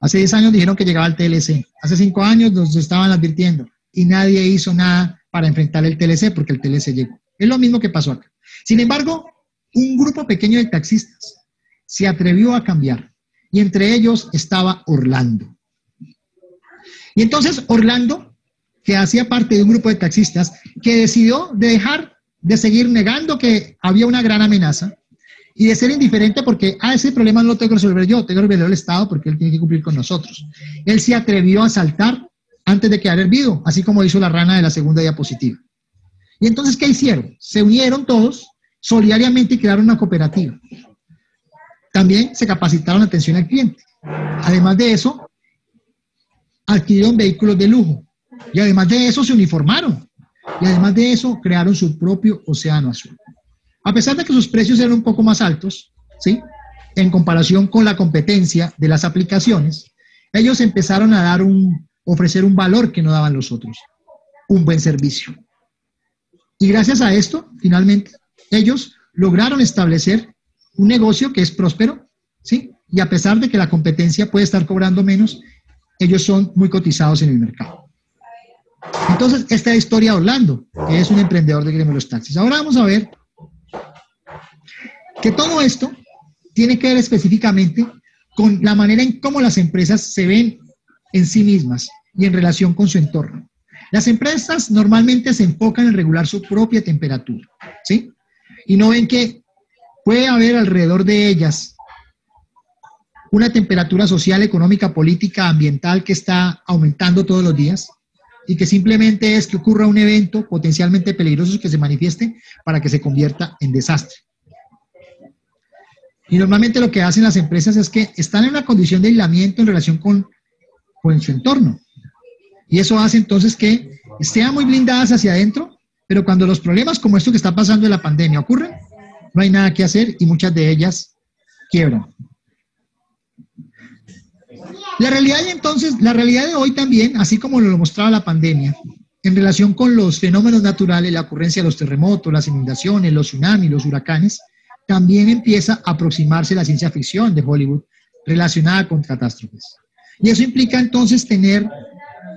hace 10 años dijeron que llegaba el TLC, hace 5 años nos estaban advirtiendo, y nadie hizo nada para enfrentar el TLC, porque el TLC llegó. Es lo mismo que pasó acá. Sin embargo, un grupo pequeño de taxistas se atrevió a cambiar, y entre ellos estaba Orlando. Y entonces Orlando, que hacía parte de un grupo de taxistas, que decidió dejar de seguir negando que había una gran amenaza y de ser indiferente porque, ese problema no lo tengo que resolver yo, tengo que resolverlo el Estado porque él tiene que cumplir con nosotros. Él se atrevió a saltar antes de quedar hervido, así como hizo la rana de la segunda diapositiva. Y entonces, ¿qué hicieron? Se unieron todos solidariamente y crearon una cooperativa. También se capacitaron en atención al cliente. Además de eso, adquirieron vehículos de lujo Y además de eso se uniformaron. Y además de eso crearon su propio océano azul. A pesar de que sus precios eran un poco más altos, ¿sí?, en comparación con la competencia de las aplicaciones, ellos empezaron a ofrecer un valor que no daban los otros, un buen servicio. Y gracias a esto, finalmente, ellos lograron establecer un negocio que es próspero, ¿sí? Y a pesar de que la competencia puede estar cobrando menos, ellos son muy cotizados en el mercado. Entonces, esta es la historia de Orlando, que es un emprendedor del gremio de los taxis. Ahora vamos a ver que todo esto tiene que ver específicamente con la manera en cómo las empresas se ven en sí mismas y en relación con su entorno. Las empresas normalmente se enfocan en regular su propia temperatura, ¿sí? Y no ven que puede haber alrededor de ellas una temperatura social, económica, política, ambiental que está aumentando todos los días y que simplemente es que ocurra un evento potencialmente peligroso que se manifieste para que se convierta en desastre. Y normalmente lo que hacen las empresas es que están en una condición de aislamiento en relación con su entorno. Y eso hace entonces que estén muy blindadas hacia adentro, pero cuando los problemas como esto que está pasando en la pandemia ocurren, no hay nada que hacer y muchas de ellas quiebran. La realidad de hoy también, así como lo mostraba la pandemia, en relación con los fenómenos naturales, la ocurrencia de los terremotos, las inundaciones, los tsunamis, los huracanes, también empieza a aproximarse la ciencia ficción de Hollywood relacionada con catástrofes. Y eso implica entonces tener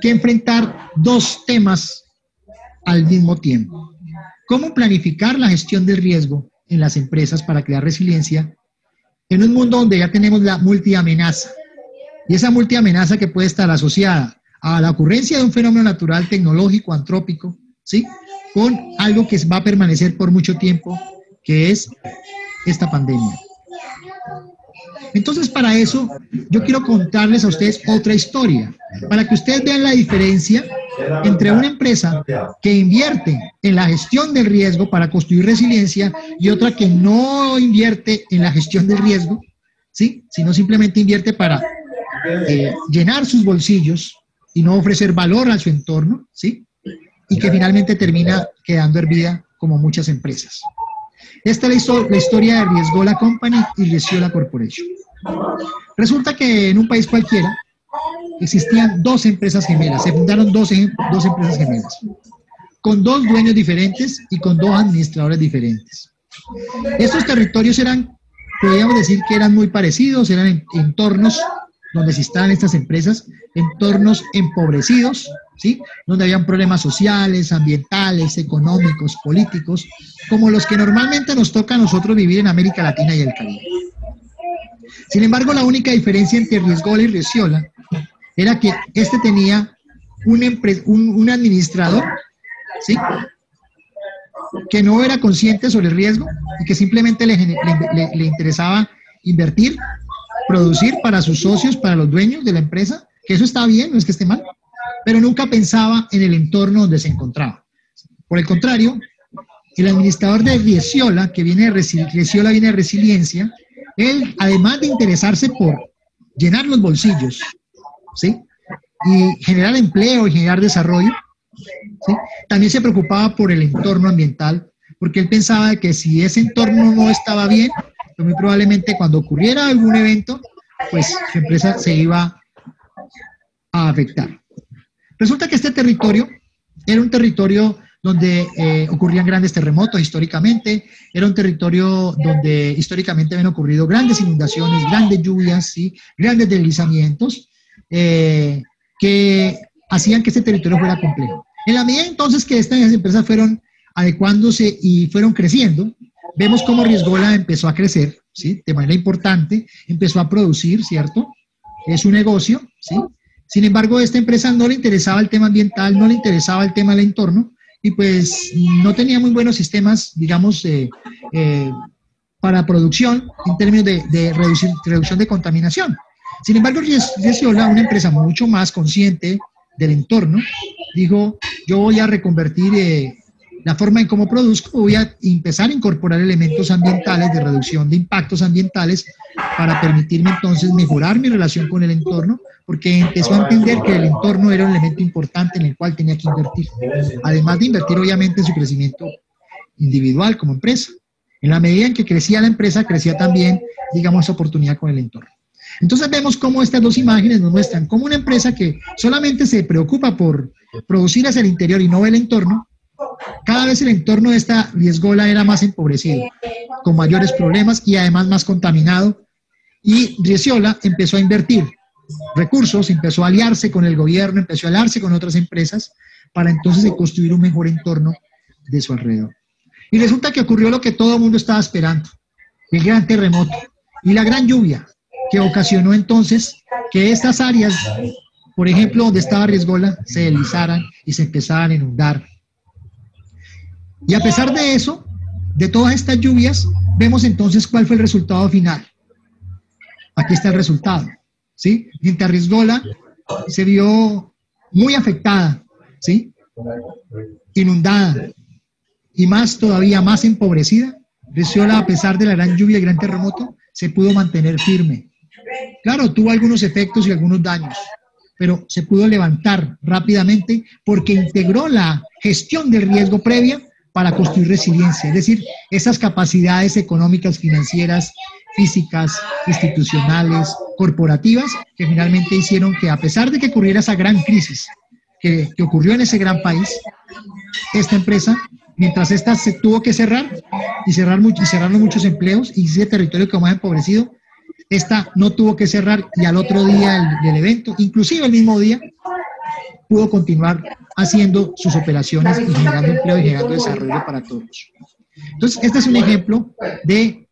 que enfrentar dos temas al mismo tiempo. ¿Cómo planificar la gestión del riesgo en las empresas para crear resiliencia en un mundo donde ya tenemos la multiamenaza? Y esa multiamenaza que puede estar asociada a la ocurrencia de un fenómeno natural, tecnológico, antrópico, ¿sí?, con algo que va a permanecer por mucho tiempo, que es esta pandemia. Entonces, para eso, yo quiero contarles a ustedes otra historia, para que ustedes vean la diferencia entre una empresa que invierte en la gestión del riesgo para construir resiliencia y otra que no invierte en la gestión del riesgo, ¿sí?, sino simplemente invierte para llenar sus bolsillos y no ofrecer valor a su entorno, ¿sí?, y que finalmente termina quedando hervida como muchas empresas. Esta es la historia de Riesgola Company y Riesgola Corporation. Resulta que en un país cualquiera existían dos empresas gemelas, se fundaron dos empresas gemelas, con dos dueños diferentes y con dos administradores diferentes. Estos territorios podríamos decir que eran muy parecidos, eran entornos donde se estaban estas empresas, entornos empobrecidos, ¿sí?, donde habían problemas sociales, ambientales, económicos, políticos, como los que normalmente nos toca a nosotros vivir en América Latina y el Caribe. Sin embargo, la única diferencia entre Riesgola y Riesgola era que este tenía un administrador, ¿sí?, que no era consciente sobre el riesgo y que simplemente le interesaba invertir, producir para sus socios, para los dueños de la empresa, que eso está bien, no es que esté mal, pero nunca pensaba en el entorno donde se encontraba. Por el contrario, el administrador de Riesgola, que viene de resiliencia, él, además de interesarse por llenar los bolsillos, ¿sí?, y generar empleo y generar desarrollo, ¿sí?, también se preocupaba por el entorno ambiental, porque él pensaba que si ese entorno no estaba bien, pues muy probablemente cuando ocurriera algún evento, pues su empresa se iba a afectar. Resulta que este territorio era un territorio donde ocurrían grandes terremotos históricamente, era un territorio donde históricamente habían ocurrido grandes inundaciones, grandes lluvias, ¿sí?, grandes deslizamientos, que hacían que este territorio fuera complejo. En la medida entonces que estas empresas fueron adecuándose y fueron creciendo, vemos cómo Riesgola empezó a crecer, ¿sí?, de manera importante, empezó a producir, ¿cierto? Es un negocio, ¿sí? Sin embargo, a esta empresa no le interesaba el tema ambiental, no le interesaba el tema del entorno, y pues no tenía muy buenos sistemas, digamos, para producción en términos de reducción de contaminación. Sin embargo, Riesgola, una empresa mucho más consciente del entorno, dijo, yo voy a reconvertir la forma en cómo produzco, voy a empezar a incorporar elementos ambientales de reducción de impactos ambientales para permitirme entonces mejorar mi relación con el entorno, porque empezó a entender que el entorno era un elemento importante en el cual tenía que invertir, además de invertir obviamente en su crecimiento individual como empresa. En la medida en que crecía la empresa, crecía también, digamos, esa oportunidad con el entorno. Entonces vemos cómo estas dos imágenes nos muestran cómo una empresa que solamente se preocupa por producir hacia el interior y no ve el entorno, cada vez el entorno de esta riesgola era más empobrecido, con mayores problemas y además más contaminado. Y Riesiola empezó a invertir recursos, empezó a aliarse con el gobierno, empezó a aliarse con otras empresas para entonces construir un mejor entorno de su alrededor. Y resulta que ocurrió lo que todo el mundo estaba esperando, el gran terremoto y la gran lluvia que ocasionó entonces que estas áreas, por ejemplo, donde estaba Riesiola, se deslizaran y se empezaran a inundar. Y a pesar de eso, de todas estas lluvias, vemos entonces cuál fue el resultado final. Aquí está el resultado, ¿sí? Mientras Riesiola se vio muy afectada, ¿sí? Inundada y más todavía más empobrecida, Riesiola, a pesar de la gran lluvia y el gran terremoto, se pudo mantener firme. Claro, tuvo algunos efectos y algunos daños, pero se pudo levantar rápidamente porque integró la gestión del riesgo previa para construir resiliencia, es decir, esas capacidades económicas, financieras, físicas, institucionales, corporativas, que finalmente hicieron que, a pesar de que ocurriera esa gran crisis que ocurrió en ese gran país, esta empresa, mientras esta se tuvo que cerrar y cerraron muchos empleos y ese territorio quedó más empobrecido, esta no tuvo que cerrar y al otro día del evento, inclusive el mismo día, pudo continuar haciendo sus operaciones y generando empleo y generando desarrollo para todos. Entonces, este es un ejemplo de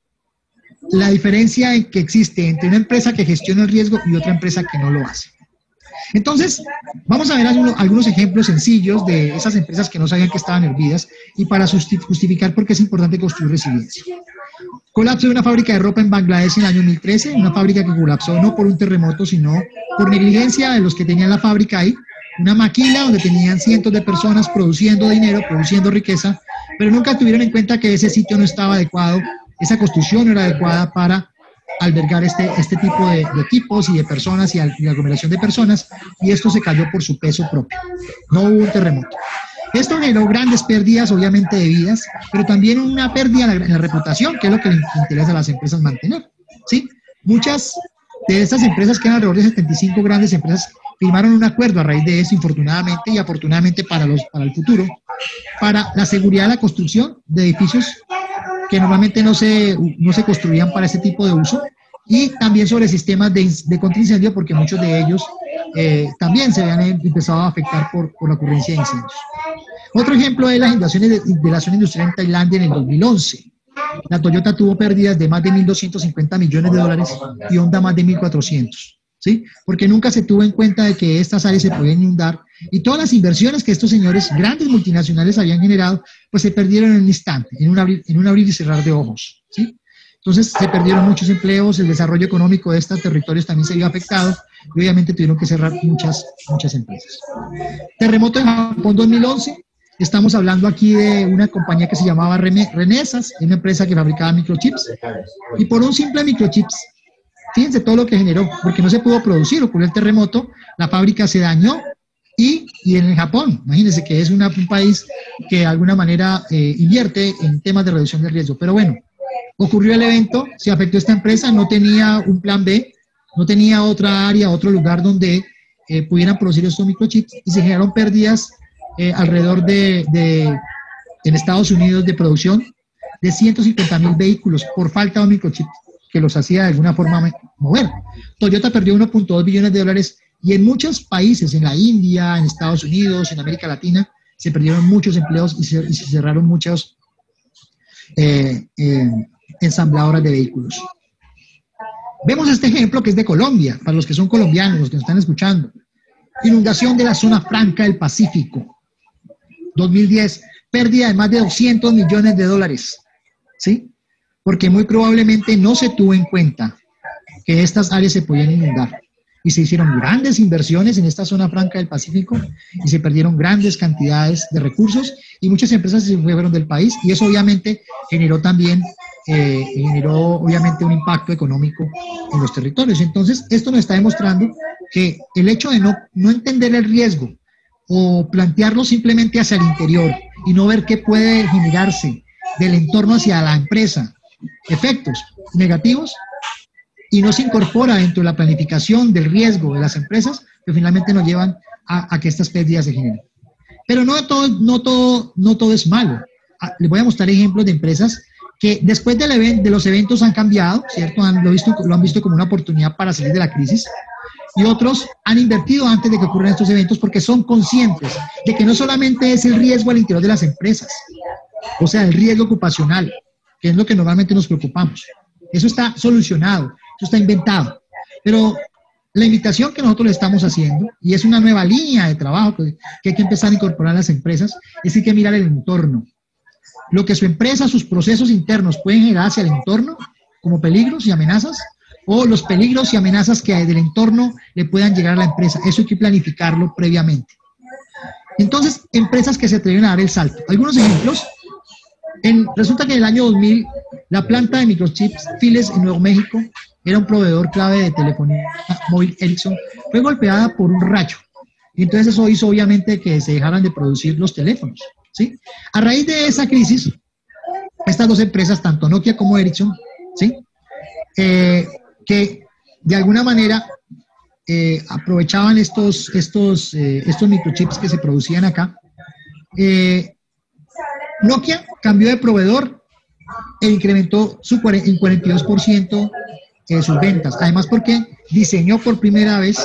la diferencia que existe entre una empresa que gestiona el riesgo y otra empresa que no lo hace. Entonces, vamos a ver algunos ejemplos sencillos de esas empresas que no sabían que estaban hervidas y para justificar por qué es importante construir resiliencia. Colapso de una fábrica de ropa en Bangladesh en el año 2013, una fábrica que colapsó no por un terremoto, sino por negligencia de los que tenían la fábrica ahí. Una maquila donde tenían cientos de personas produciendo dinero, produciendo riqueza, pero nunca tuvieron en cuenta que ese sitio no estaba adecuado, esa construcción no era adecuada para albergar este tipo de equipos y de personas y aglomeración de personas, y esto se cayó por su peso propio. No hubo un terremoto. Esto generó grandes pérdidas, obviamente, de vidas, pero también una pérdida en la reputación, que es lo que le interesa a las empresas mantener, ¿sí? Muchas de estas empresas, que eran alrededor de 75 grandes empresas, firmaron un acuerdo a raíz de eso, infortunadamente y afortunadamente para el futuro, para la seguridad de la construcción de edificios que normalmente no se construían para este tipo de uso, y también sobre sistemas de contraincendio, porque muchos de ellos también se habían empezado a afectar por la ocurrencia de incendios. Otro ejemplo es las inundaciones de la zona industrial en Tailandia en el 2011. La Toyota tuvo pérdidas de más de 1.250 millones de dólares y Honda más de 1.400. ¿Sí? Porque nunca se tuvo en cuenta de que estas áreas se podían inundar y todas las inversiones que estos señores grandes multinacionales habían generado, pues se perdieron en un instante, en un abrir y cerrar de ojos, ¿sí? Entonces se perdieron muchos empleos, el desarrollo económico de estos territorios también se vio afectado y obviamente tuvieron que cerrar muchas empresas. Terremoto en Japón 2011, estamos hablando aquí de una compañía que se llamaba Renesas, una empresa que fabricaba microchips, y por un simple microchips, fíjense todo lo que generó, porque no se pudo producir, ocurrió el terremoto, la fábrica se dañó, y en Japón, imagínense que es un país que de alguna manera invierte en temas de reducción de riesgo. Pero bueno, ocurrió el evento, se afectó esta empresa, no tenía un plan B, no tenía otra área, otro lugar donde pudieran producir estos microchips, y se generaron pérdidas alrededor en Estados Unidos de producción de 150.000 vehículos por falta de un microchip que los hacía de alguna forma mover. Toyota perdió 1.2 billones de dólares y en muchos países, en la India, en Estados Unidos, en América Latina, se perdieron muchos empleos y se cerraron muchas ensambladoras de vehículos. Vemos este ejemplo que es de Colombia, para los que son colombianos, los que nos están escuchando. Inundación de la zona franca del Pacífico. 2010, pérdida de más de 200 millones de dólares. ¿Sí? Porque muy probablemente no se tuvo en cuenta que estas áreas se podían inundar. y se hicieron grandes inversiones en esta zona franca del Pacífico y se perdieron grandes cantidades de recursos y muchas empresas se fueron del país y eso obviamente generó también un impacto económico en los territorios. Entonces, esto nos está demostrando que el hecho de no entender el riesgo o plantearlo simplemente hacia el interior y no ver qué puede generarse del entorno hacia la empresa, efectos negativos, y no se incorpora dentro de la planificación del riesgo de las empresas, que finalmente nos llevan a que estas pérdidas se generen. Pero no todo es malo. Les voy a mostrar ejemplos de empresas que después de los eventos han cambiado, ¿cierto? Lo han visto como una oportunidad para salir de la crisis, y otros han invertido antes de que ocurran estos eventos porque son conscientes de que no solamente es el riesgo al interior de las empresas, o sea, el riesgo ocupacional, que es lo que normalmente nos preocupamos. Eso está solucionado, eso está inventado. Pero la invitación que nosotros le estamos haciendo, y es una nueva línea de trabajo que hay que empezar a incorporar a las empresas, es que hay que mirar el entorno. Lo que su empresa, sus procesos internos pueden generar hacia el entorno, como peligros y amenazas, o los peligros y amenazas que del entorno le puedan llegar a la empresa. Eso hay que planificarlo previamente. Entonces, empresas que se atreven a dar el salto. Algunos ejemplos. Resulta que en el año 2000, la planta de microchips Files en Nuevo México era un proveedor clave de telefonía móvil Ericsson. Fue golpeada por un rayo. Y entonces eso hizo obviamente que se dejaran de producir los teléfonos, ¿sí? A raíz de esa crisis, estas dos empresas, tanto Nokia como Ericsson, ¿sí? Que de alguna manera aprovechaban estos microchips que se producían acá. Nokia cambió de proveedor e incrementó en 42% sus ventas. Además, porque diseñó por primera vez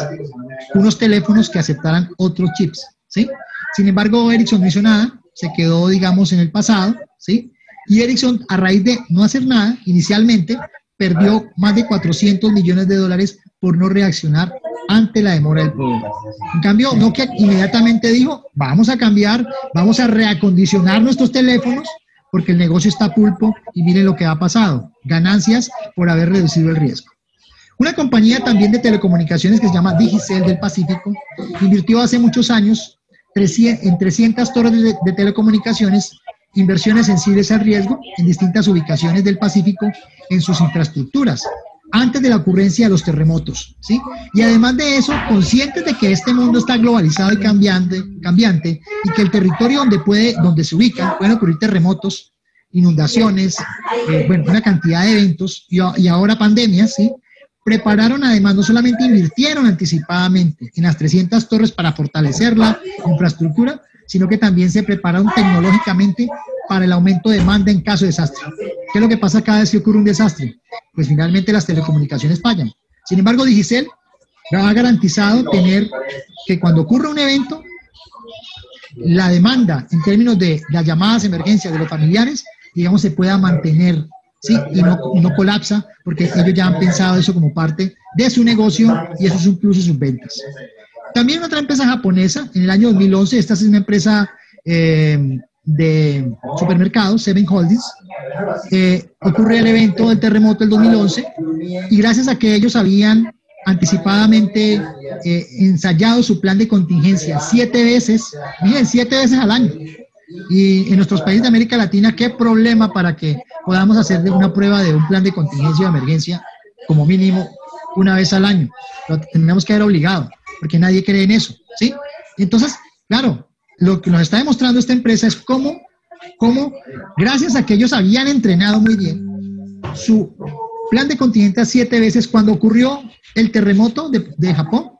unos teléfonos que aceptaran otros chips, ¿sí? Sin embargo, Ericsson no hizo nada, se quedó, digamos, en el pasado, ¿sí? Y Ericsson, a raíz de no hacer nada, inicialmente, perdió más de $400 millones por no reaccionar ante la demora del proveedor. En cambio, Nokia inmediatamente dijo, vamos a cambiar, vamos a reacondicionar nuestros teléfonos porque el negocio está a pulpo y miren lo que ha pasado. Ganancias por haber reducido el riesgo. Una compañía también de telecomunicaciones que se llama Digicel del Pacífico invirtió hace muchos años en 300 torres de telecomunicaciones, inversiones sensibles al riesgo en distintas ubicaciones del Pacífico en sus infraestructuras, antes de la ocurrencia de los terremotos, ¿sí? Y además de eso, conscientes de que este mundo está globalizado y cambiante y que el territorio donde se ubican pueden ocurrir terremotos, inundaciones, una cantidad de eventos y ahora pandemias, ¿sí? Prepararon, además, no solamente invirtieron anticipadamente en las 300 torres para fortalecer la infraestructura, sino que también se prepararon tecnológicamente para el aumento de demanda en caso de desastre. ¿Qué es lo que pasa cada vez que ocurre un desastre? Pues finalmente las telecomunicaciones fallan. Sin embargo, Digicel ha garantizado tener que cuando ocurra un evento, la demanda en términos de las llamadas de emergencia de los familiares, digamos, se pueda mantener, ¿sí? Y no colapsa, porque ellos ya han pensado eso como parte de su negocio y eso es un plus de sus ventas. También otra empresa japonesa, en el año 2011, esta es una empresa de supermercados, Seven Holdings, ocurre el evento del terremoto del 2011 y gracias a que ellos habían anticipadamente ensayado su plan de contingencia 7 veces, miren, 7 veces al año. Y en nuestros países de América Latina, ¿qué problema para que podamos hacer una prueba de un plan de contingencia o emergencia como mínimo una vez al año? Lo tenemos que haber obligado, porque nadie cree en eso, ¿sí? Entonces, claro, lo que nos está demostrando esta empresa es cómo gracias a que ellos habían entrenado muy bien su plan de contingencia 7 veces, cuando ocurrió el terremoto de Japón,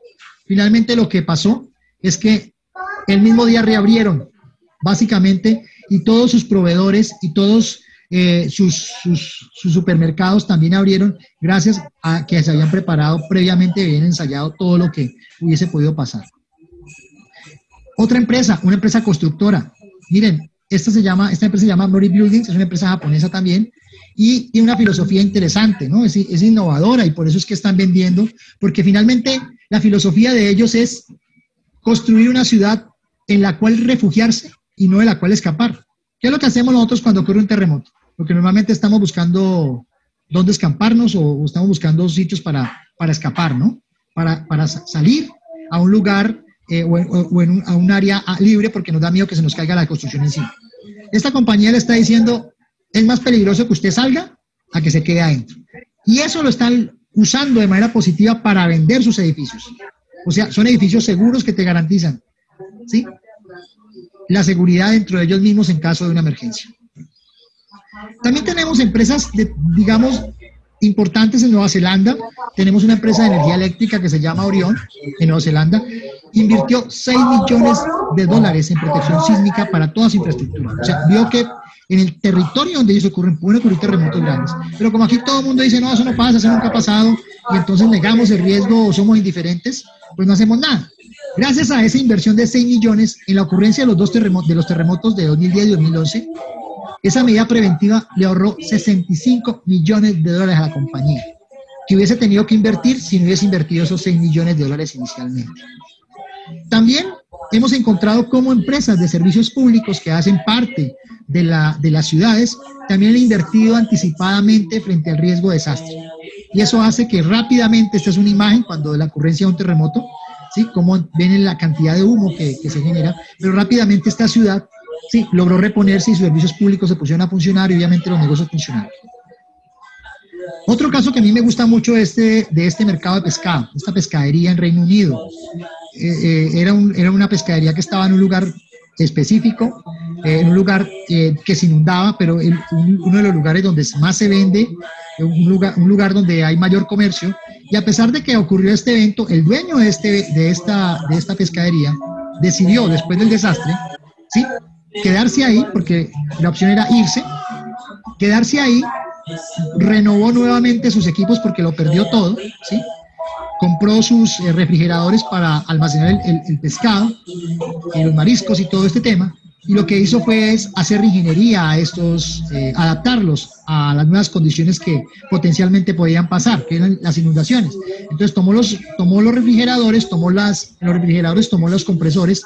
finalmente lo que pasó es que el mismo día reabrieron, básicamente, y todos sus proveedores y todos sus supermercados también abrieron gracias a que se habían preparado previamente, habían ensayado todo lo que hubiese podido pasar. Otra empresa, una empresa constructora. Miren, esta empresa se llama Mori Buildings, es una empresa japonesa también, y tiene una filosofía interesante, ¿no? Es innovadora y por eso es que están vendiendo, porque finalmente la filosofía de ellos es construir una ciudad en la cual refugiarse y no de la cual escapar. ¿Qué es lo que hacemos nosotros cuando ocurre un terremoto? Porque normalmente estamos buscando dónde escamparnos o estamos buscando sitios para escapar, ¿no? para salir a un lugar a un área libre porque nos da miedo que se nos caiga la construcción encima. Esta compañía le está diciendo, es más peligroso que usted salga a que se quede adentro. Y eso lo están usando de manera positiva para vender sus edificios. O sea, son edificios seguros que te garantizan, ¿sí?, la seguridad dentro de ellos mismos en caso de una emergencia. También tenemos empresas, digamos, importantes en Nueva Zelanda. Tenemos una empresa de energía eléctrica que se llama Orion, en Nueva Zelanda. Invirtió $6 millones en protección sísmica para toda su infraestructura. O sea, vio que en el territorio donde ellos pueden ocurrir terremotos grandes. Pero como aquí todo el mundo dice, no, eso no pasa, eso nunca ha pasado, y entonces negamos el riesgo o somos indiferentes, pues no hacemos nada. Gracias a esa inversión de 6 millones en la ocurrencia de los terremotos de 2010 y 2011, esa medida preventiva le ahorró $65 millones a la compañía, que hubiese tenido que invertir si no hubiese invertido esos $6 millones inicialmente. También hemos encontrado cómo empresas de servicios públicos que hacen parte de las ciudades también han invertido anticipadamente frente al riesgo de desastre. Y eso hace que rápidamente, esta es una imagen cuando de la ocurrencia de un terremoto, ¿sí?, cómo ven la cantidad de humo que se genera, pero rápidamente esta ciudad, sí, logró reponerse y sus servicios públicos se pusieron a funcionar y obviamente los negocios funcionaron. Otro caso que a mí me gusta mucho de este mercado de pescado, esta pescadería en Reino Unido. Era una pescadería que estaba en un lugar específico, en un lugar que se inundaba, pero uno de los lugares donde más se vende, un lugar donde hay mayor comercio. Y a pesar de que ocurrió este evento, el dueño de esta pescadería decidió, después del desastre, ¿sí?, quedarse ahí, porque la opción era irse, quedarse ahí, renovó nuevamente sus equipos porque lo perdió todo, ¿sí?, compró sus refrigeradores para almacenar el pescado y los mariscos y todo este tema, y lo que hizo fue hacer ingeniería a estos, adaptarlos a las nuevas condiciones que potencialmente podían pasar, que eran las inundaciones. Entonces tomó los refrigeradores, tomó los compresores,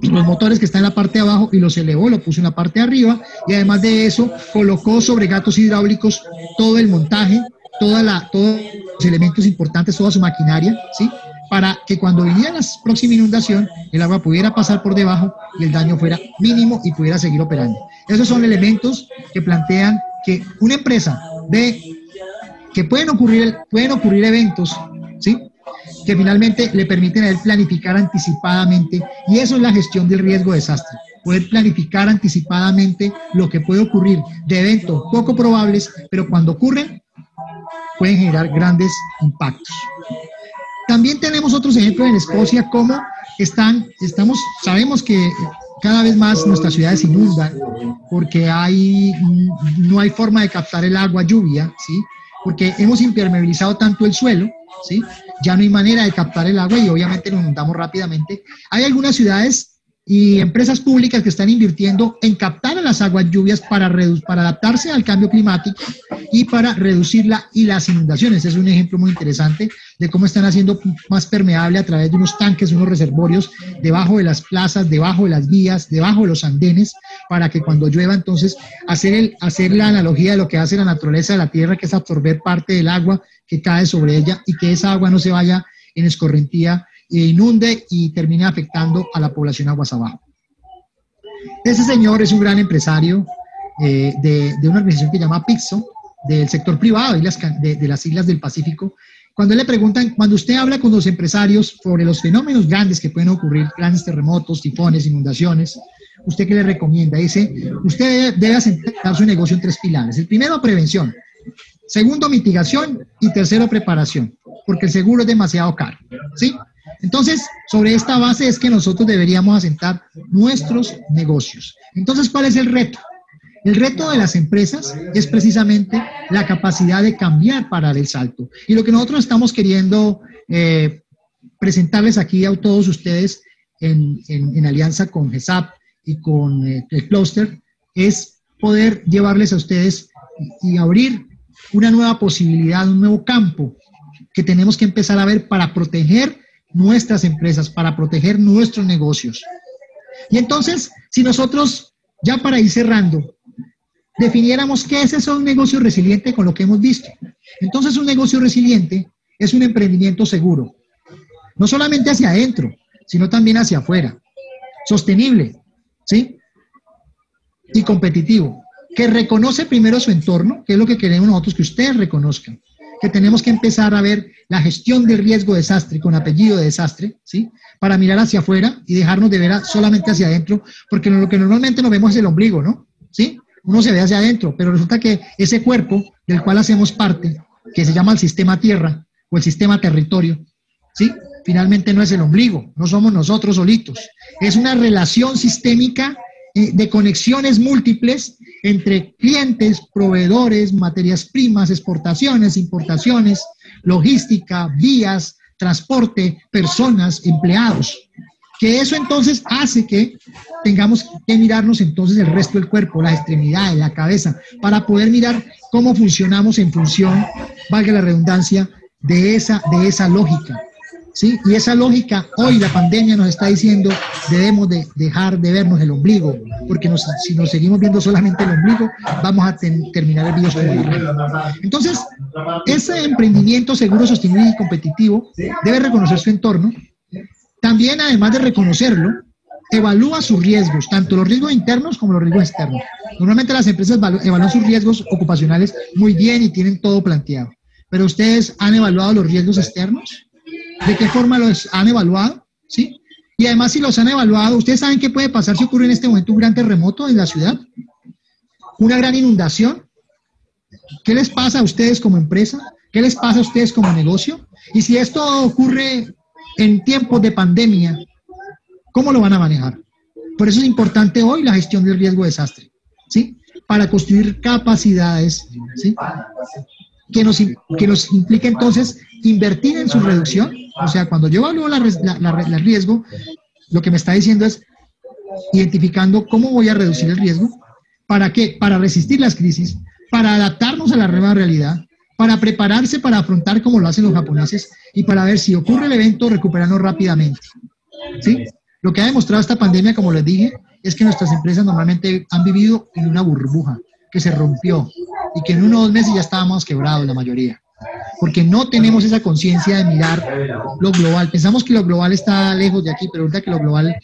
los motores que están en la parte de abajo y los elevó, lo puso en la parte de arriba, y además de eso colocó sobre gatos hidráulicos todo el montaje, todos los elementos importantes, toda su maquinaria, ¿sí?, para que cuando viniera la próxima inundación, el agua pudiera pasar por debajo y el daño fuera mínimo y pudiera seguir operando. Esos son elementos que plantean que una empresa ve que pueden ocurrir eventos, ¿sí?, que finalmente le permiten a él planificar anticipadamente, y eso es la gestión del riesgo de desastre, poder planificar anticipadamente lo que puede ocurrir de eventos poco probables, pero cuando ocurren, pueden generar grandes impactos. También tenemos otros ejemplos en Escocia, como sabemos que cada vez más nuestras ciudades se inundan porque no hay forma de captar el agua lluvia, ¿sí?, porque hemos impermeabilizado tanto el suelo, ¿sí?, ya no hay manera de captar el agua y obviamente nos inundamos rápidamente. Hay algunas ciudades y empresas públicas que están invirtiendo en captar las aguas lluvias para adaptarse al cambio climático y para reducirla y las inundaciones. Es un ejemplo muy interesante de cómo están haciendo más permeable a través de unos tanques, unos reservorios debajo de las plazas, debajo de las vías, debajo de los andenes, para que cuando llueva entonces hacer la analogía de lo que hace la naturaleza de la tierra, que es absorber parte del agua que cae sobre ella y que esa agua no se vaya en escorrentía e inunde y termine afectando a la población aguas abajo. Ese señor es un gran empresario de una organización que se llama PIXO, del sector privado de las islas del Pacífico. Cuando le preguntan, cuando usted habla con los empresarios sobre los fenómenos grandes que pueden ocurrir, grandes terremotos, tifones, inundaciones, ¿usted qué le recomienda? Dice, usted debe asentar su negocio en 3 pilares. El primero, prevención. Segundo, mitigación. Y tercero, preparación, porque el seguro es demasiado caro, ¿sí? Entonces, sobre esta base es que nosotros deberíamos asentar nuestros negocios. Entonces, ¿cuál es el reto? El reto de las empresas es precisamente la capacidad de cambiar para dar el salto. Y lo que nosotros estamos queriendo presentarles aquí a todos ustedes en alianza con GESAP y con el Cluster es poder llevarles a ustedes y abrir una nueva posibilidad, un nuevo campo que tenemos que empezar a ver para proteger nuestras empresas, para proteger nuestros negocios. Y entonces, si nosotros, ya para ir cerrando, definiéramos qué es eso, un negocio resiliente con lo que hemos visto. Entonces, un negocio resiliente es un emprendimiento seguro, no solamente hacia adentro, sino también hacia afuera, sostenible, ¿sí? Y competitivo, que reconoce primero su entorno, que es lo que queremos nosotros que ustedes reconozcan, que tenemos que empezar a ver la gestión del riesgo desastre con apellido de desastre, ¿sí? Para mirar hacia afuera y dejarnos de ver solamente hacia adentro, porque lo que normalmente nos vemos es el ombligo, ¿no? ¿Sí? Uno se ve hacia adentro, pero resulta que ese cuerpo del cual hacemos parte, que se llama el sistema tierra o el sistema territorio, ¿sí? Finalmente no es el ombligo, no somos nosotros solitos, es una relación sistémica de conexiones múltiples entre clientes, proveedores, materias primas, exportaciones, importaciones, logística, vías, transporte, personas, empleados. Que eso entonces hace que tengamos que mirarnos entonces el resto del cuerpo, las extremidades, la cabeza, para poder mirar cómo funcionamos en función, valga la redundancia, de esa lógica. ¿Sí? Y esa lógica, hoy la pandemia nos está diciendo, debemos de dejar de vernos el ombligo, porque si nos seguimos viendo solamente el ombligo, vamos a terminar el virus como la. Entonces, ese emprendimiento seguro, sostenible y competitivo debe reconocer su entorno. También, además de reconocerlo, evalúa sus riesgos, tanto los riesgos internos como los riesgos externos. Normalmente las empresas evalúan sus riesgos ocupacionales muy bien y tienen todo planteado. Pero ¿ustedes han evaluado los riesgos externos? ¿De qué forma los han evaluado? ¿Sí? Y además, si los han evaluado, ¿ustedes saben qué puede pasar si ocurre en este momento un gran terremoto en la ciudad? ¿Una gran inundación? ¿Qué les pasa a ustedes como empresa? ¿Qué les pasa a ustedes como negocio? Y si esto ocurre en tiempos de pandemia, ¿cómo lo van a manejar? Por eso es importante hoy la gestión del riesgo desastre, ¿sí? Para construir capacidades, ¿sí? Que nos implica entonces invertir en su reducción. O sea, cuando yo evalúo el riesgo, lo que me está diciendo es identificando cómo voy a reducir el riesgo. ¿Para qué? Para resistir las crisis, para adaptarnos a la nueva realidad, para prepararse para afrontar como lo hacen los japoneses y para ver si ocurre el evento, recuperarnos rápidamente. ¿Sí? Lo que ha demostrado esta pandemia, como les dije, es que nuestras empresas normalmente han vivido en una burbuja que se rompió y que en 1 o 2 meses ya estábamos quebrados la mayoría, porque no tenemos esa conciencia de mirar lo global. Pensamos que lo global está lejos de aquí, pero ahorita que lo global,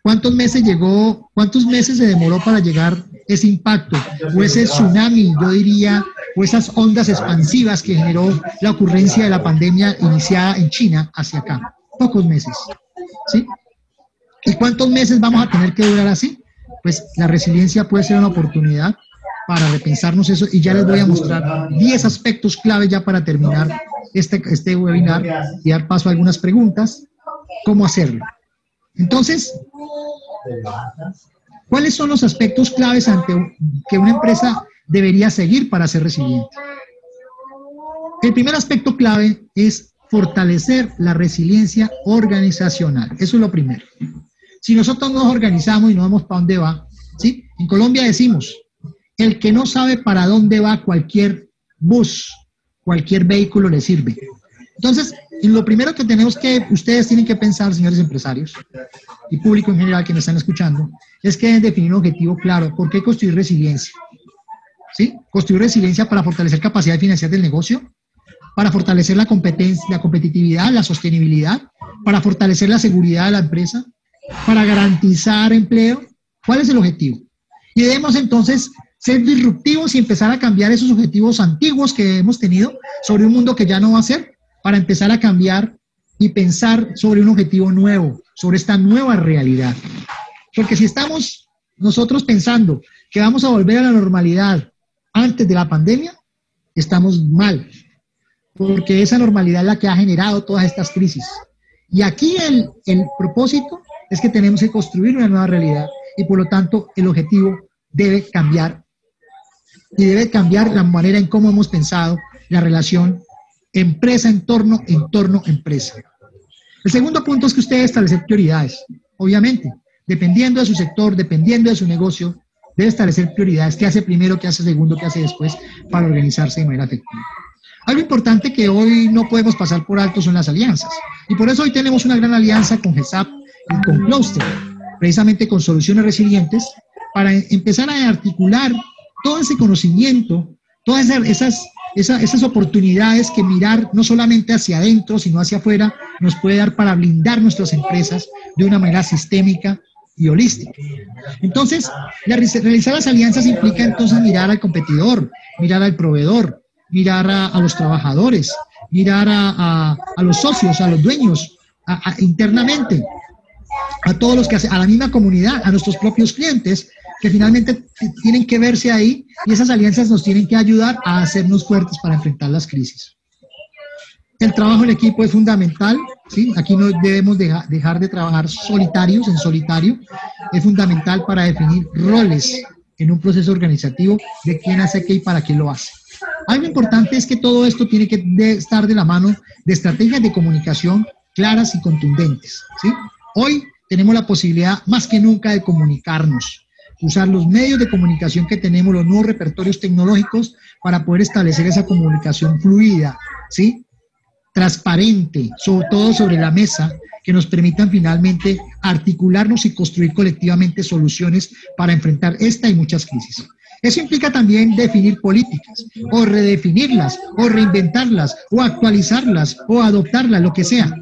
¿cuántos meses se demoró para llegar ese impacto o ese tsunami, yo diría, o esas ondas expansivas que generó la ocurrencia de la pandemia iniciada en China hacia acá? Pocos meses, ¿sí? ¿Y cuántos meses vamos a tener que durar así? Pues la resiliencia puede ser una oportunidad para repensarnos eso, y ya les voy a mostrar 10 aspectos clave ya para terminar este webinar y dar paso a algunas preguntas. ¿Cómo hacerlo? Entonces, ¿cuáles son los aspectos claves que una empresa debería seguir para ser resiliente? El primer aspecto clave es fortalecer la resiliencia organizacional. Eso es lo primero. Si nosotros nos organizamos y no vemos para dónde va, ¿sí? En Colombia decimos, el que no sabe para dónde va, cualquier bus, cualquier vehículo le sirve. Entonces, lo primero que ustedes tienen que pensar, señores empresarios y público en general que me están escuchando, es que deben definir un objetivo claro. ¿Por qué construir resiliencia? ¿Sí? Construir resiliencia para fortalecer capacidad financiera del negocio, para fortalecer la competencia, la competitividad, la sostenibilidad, para fortalecer la seguridad de la empresa, para garantizar empleo. ¿Cuál es el objetivo? Y debemos entonces ser disruptivos y empezar a cambiar esos objetivos antiguos que hemos tenido sobre un mundo que ya no va a ser, para empezar a cambiar y pensar sobre un objetivo nuevo, sobre esta nueva realidad. Porque si estamos nosotros pensando que vamos a volver a la normalidad antes de la pandemia, estamos mal, porque esa normalidad es la que ha generado todas estas crisis. Y aquí el propósito es que tenemos que construir una nueva realidad y por lo tanto el objetivo debe cambiar. Y debe cambiar la manera en cómo hemos pensado la relación empresa-entorno, entorno-empresa. El segundo punto es que usted debe establecer prioridades. Obviamente, dependiendo de su sector, dependiendo de su negocio, debe establecer prioridades. ¿Qué hace primero, qué hace segundo, qué hace después para organizarse de manera efectiva? Algo importante que hoy no podemos pasar por alto son las alianzas. Y por eso hoy tenemos una gran alianza con GESAP y con Cluster, precisamente con soluciones resilientes, para empezar a articular todo ese conocimiento, todas esas esas oportunidades que mirar no solamente hacia adentro, sino hacia afuera, nos puede dar para blindar nuestras empresas de una manera sistémica y holística. Entonces, realizar las alianzas implica entonces mirar al competidor, mirar al proveedor, mirar a los trabajadores, mirar a los socios, a los dueños, internamente, a todos los que hacen, a la misma comunidad, a nuestros propios clientes, que finalmente tienen que verse ahí, y esas alianzas nos tienen que ayudar a hacernos fuertes para enfrentar las crisis. El trabajo en equipo es fundamental, ¿sí? Aquí no debemos dejar de trabajar en solitario. Es fundamental para definir roles en un proceso organizativo de quién hace qué y para qué lo hace. Algo importante es que todo esto tiene que estar de la mano de estrategias de comunicación claras y contundentes, ¿sí? Hoy tenemos la posibilidad más que nunca de comunicarnos, usar los medios de comunicación que tenemos, los nuevos repertorios tecnológicos para poder establecer esa comunicación fluida, ¿sí? Transparente, sobre todo sobre la mesa, que nos permitan finalmente articularnos y construir colectivamente soluciones para enfrentar esta y muchas crisis. Eso implica también definir políticas, o redefinirlas, o reinventarlas, o actualizarlas, o adoptarlas, lo que sea.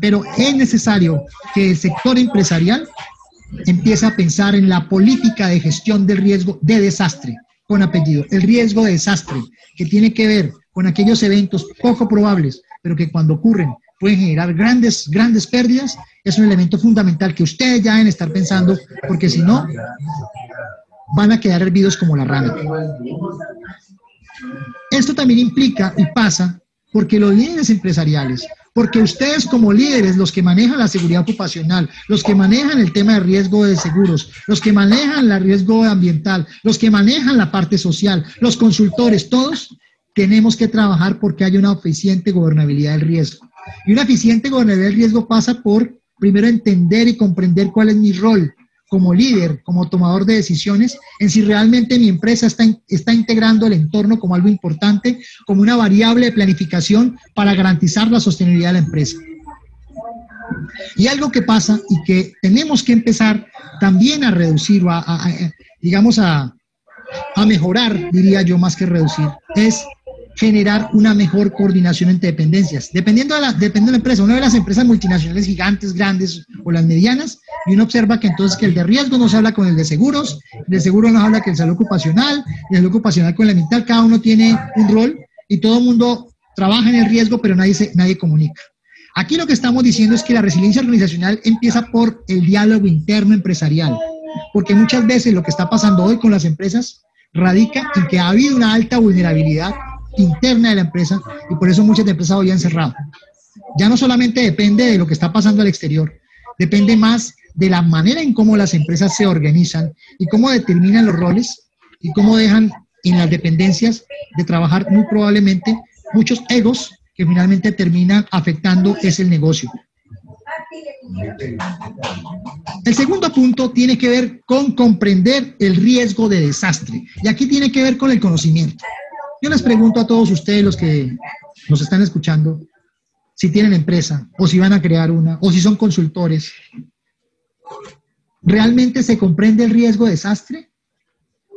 Pero es necesario que el sector empresarial empiece a pensar en la política de gestión del riesgo de desastre, con apellido, el riesgo de desastre, que tiene que ver con aquellos eventos poco probables, pero que cuando ocurren pueden generar grandes pérdidas. Es un elemento fundamental que ustedes ya deben estar pensando, porque si no, van a quedar hervidos como la rana. Esto también implica y pasa porque los líderes empresariales, porque ustedes como líderes, los que manejan la seguridad ocupacional, los que manejan el tema de riesgo de seguros, los que manejan el riesgo ambiental, los que manejan la parte social, los consultores, todos tenemos que trabajar porque haya una eficiente gobernabilidad del riesgo. Y una eficiente gobernabilidad del riesgo pasa por, primero, entender y comprender cuál es mi rol como líder, como tomador de decisiones, en si realmente mi empresa está integrando el entorno como algo importante, como una variable de planificación para garantizar la sostenibilidad de la empresa. Y algo que pasa y que tenemos que empezar también a reducir, o digamos a mejorar, diría yo, más que reducir, es generar una mejor coordinación entre dependencias. Dependiendo de la empresa, una de las empresas multinacionales gigantes, grandes o las medianas, y uno observa que entonces que el de riesgo no se habla con el de seguros, el de seguros no habla con el de salud ocupacional, y el de ocupacional con el ambiental, cada uno tiene un rol y todo el mundo trabaja en el riesgo, pero nadie comunica. Aquí lo que estamos diciendo es que la resiliencia organizacional empieza por el diálogo interno empresarial, porque muchas veces lo que está pasando hoy con las empresas radica en que ha habido una alta vulnerabilidad interna de la empresa y por eso muchas empresas hoy han cerrado. Ya no solamente depende de lo que está pasando al exterior, depende más de la manera en cómo las empresas se organizan y cómo determinan los roles y cómo dejan en las dependencias de trabajar muy probablemente muchos egos que finalmente terminan afectando el negocio. El segundo punto tiene que ver con comprender el riesgo de desastre y aquí tiene que ver con el conocimiento. Yo les pregunto a todos ustedes, los que nos están escuchando, si tienen empresa, o si van a crear una, o si son consultores, ¿realmente se comprende el riesgo de desastre?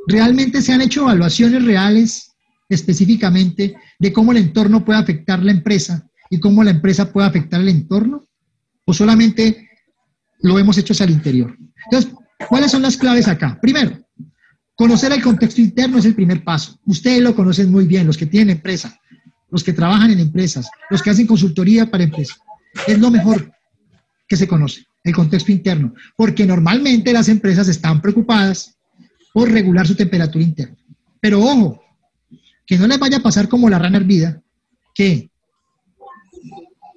¿Realmente se han hecho evaluaciones reales, específicamente, de cómo el entorno puede afectar la empresa y cómo la empresa puede afectar el entorno? ¿O solamente lo hemos hecho hacia el interior? Entonces, ¿cuáles son las claves acá? Primero, conocer el contexto interno es el primer paso. Ustedes lo conocen muy bien, los que tienen empresa, los que trabajan en empresas, los que hacen consultoría para empresas. Es lo mejor que se conoce, el contexto interno, porque normalmente las empresas están preocupadas por regular su temperatura interna. Pero ojo, que no les vaya a pasar como la rana hervida, que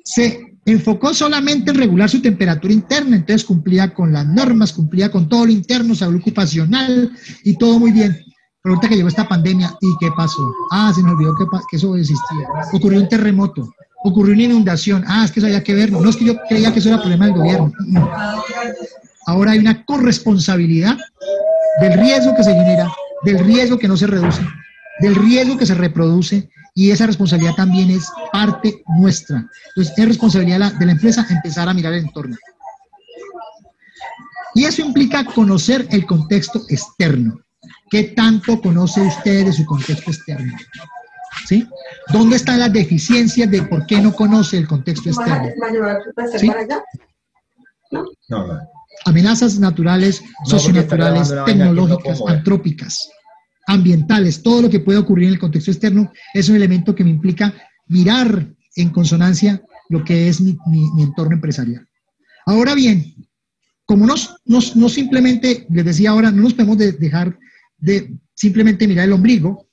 se enfocó solamente en regular su temperatura interna, entonces cumplía con las normas, cumplía con todo lo interno, salud ocupacional y todo muy bien. Pero ahorita que llegó esta pandemia, ¿y qué pasó? Se me olvidó que eso existía. Ocurrió un terremoto, ocurrió una inundación. Es que eso había que ver. No es que yo creía que eso era problema del gobierno. No. Ahora hay una corresponsabilidad del riesgo que se genera, del riesgo que no se reduce, del riesgo que se reproduce, y esa responsabilidad también es parte nuestra. Entonces, es responsabilidad de la empresa empezar a mirar el entorno. Y eso implica conocer el contexto externo. ¿Qué tanto conoce usted de su contexto externo? ¿Sí? ¿Dónde están las deficiencias de por qué no conoce el contexto externo? ¿Sí? No. Amenazas naturales, socionaturales, tecnológicas, antrópicas, ambientales, todo lo que puede ocurrir en el contexto externo es un elemento que me implica mirar en consonancia lo que es mi entorno empresarial. Ahora bien, como no simplemente, les decía ahora, no nos podemos dejar de simplemente mirar el ombligo,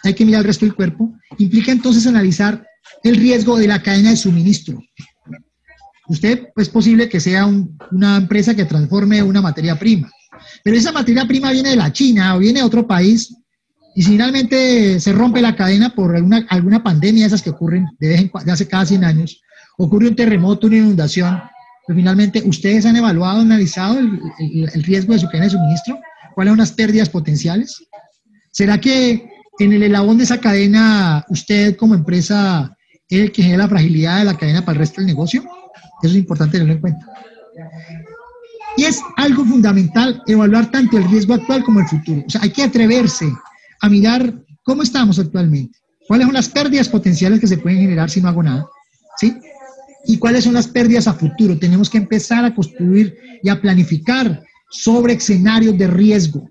hay que mirar el resto del cuerpo, implica entonces analizar el riesgo de la cadena de suministro. Usted, es posible que sea una empresa que transforme una materia prima, pero esa materia prima viene de la China o viene de otro país, y si finalmente se rompe la cadena por alguna pandemia, esas que ocurren de hace cada 100 años, ocurre un terremoto, una inundación, pues finalmente, ¿ustedes han evaluado, analizado el riesgo de su cadena de suministro? ¿Cuáles son las pérdidas potenciales? ¿Será que en el eslabón de esa cadena, usted como empresa es el que genera la fragilidad de la cadena para el resto del negocio? Eso es importante tenerlo en cuenta. Y es algo fundamental evaluar tanto el riesgo actual como el futuro. O sea, hay que atreverse a mirar cómo estamos actualmente, cuáles son las pérdidas potenciales que se pueden generar si no hago nada, ¿sí? Y cuáles son las pérdidas a futuro. Tenemos que empezar a construir y a planificar sobre escenarios de riesgo.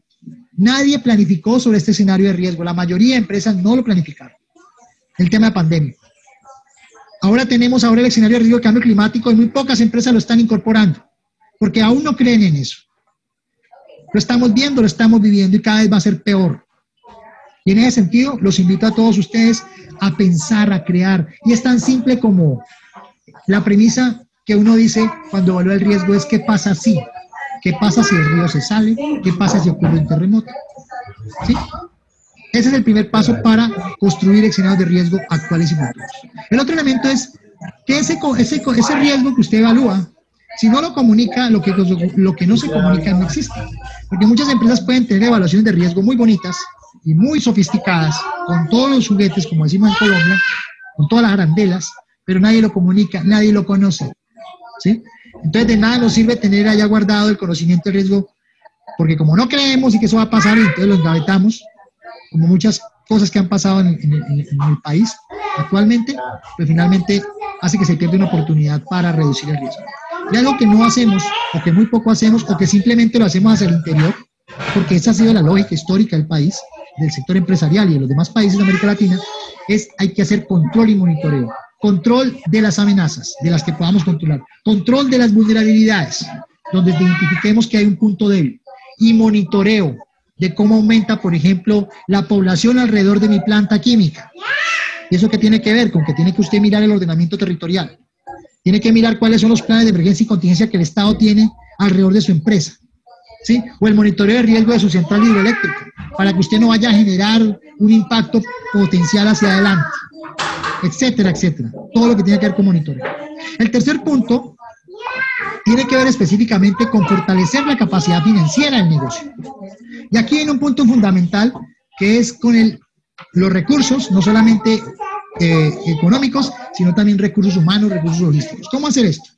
Nadie planificó sobre este escenario de riesgo. La mayoría de empresas no lo planificaron. El tema de pandemia. Ahora tenemos el escenario de riesgo de cambio climático y muy pocas empresas lo están incorporando, porque aún no creen en eso. Lo estamos viendo, lo estamos viviendo y cada vez va a ser peor. Y en ese sentido, los invito a todos ustedes a pensar, a crear. Y es tan simple como la premisa que uno dice cuando evalúa el riesgo es ¿qué pasa si? ¿Qué pasa si el río se sale? ¿Qué pasa si ocurre un terremoto? ¿Sí? Ese es el primer paso para construir escenarios de riesgo actuales y futuros. El otro elemento es que ese riesgo que usted evalúa, si no lo comunica, lo que no se comunica no existe. Porque muchas empresas pueden tener evaluaciones de riesgo muy bonitas y muy sofisticadas, con todos los juguetes, como decimos en Colombia, con todas las arandelas, pero nadie lo comunica, nadie lo conoce. ¿Sí? Entonces de nada nos sirve tener allá guardado el conocimiento del riesgo, porque como no creemos y que eso va a pasar, entonces lo engavetamos, como muchas cosas que han pasado en el país actualmente, pues finalmente hace que se pierda una oportunidad para reducir el riesgo. Y algo que no hacemos, o que muy poco hacemos, o que simplemente lo hacemos hacia el interior, porque esa ha sido la lógica histórica del país, del sector empresarial y de los demás países de América Latina, es hay que hacer control y monitoreo. Control de las amenazas, de las que podamos controlar. Control de las vulnerabilidades, donde identifiquemos que hay un punto débil. Y monitoreo de cómo aumenta, por ejemplo, la población alrededor de mi planta química. ¿Y eso qué tiene que ver? Con que tiene que usted mirar el ordenamiento territorial. Tiene que mirar cuáles son los planes de emergencia y contingencia que el Estado tiene alrededor de su empresa. ¿Sí? O el monitoreo de riesgo de su central hidroeléctrica, para que usted no vaya a generar un impacto potencial hacia adelante, etcétera, etcétera. Todo lo que tiene que ver con monitoreo. El tercer punto tiene que ver específicamente con fortalecer la capacidad financiera del negocio. Y aquí viene un punto fundamental, que es con los recursos, no solamente económicos, sino también recursos humanos, recursos logísticos. ¿Cómo hacer esto?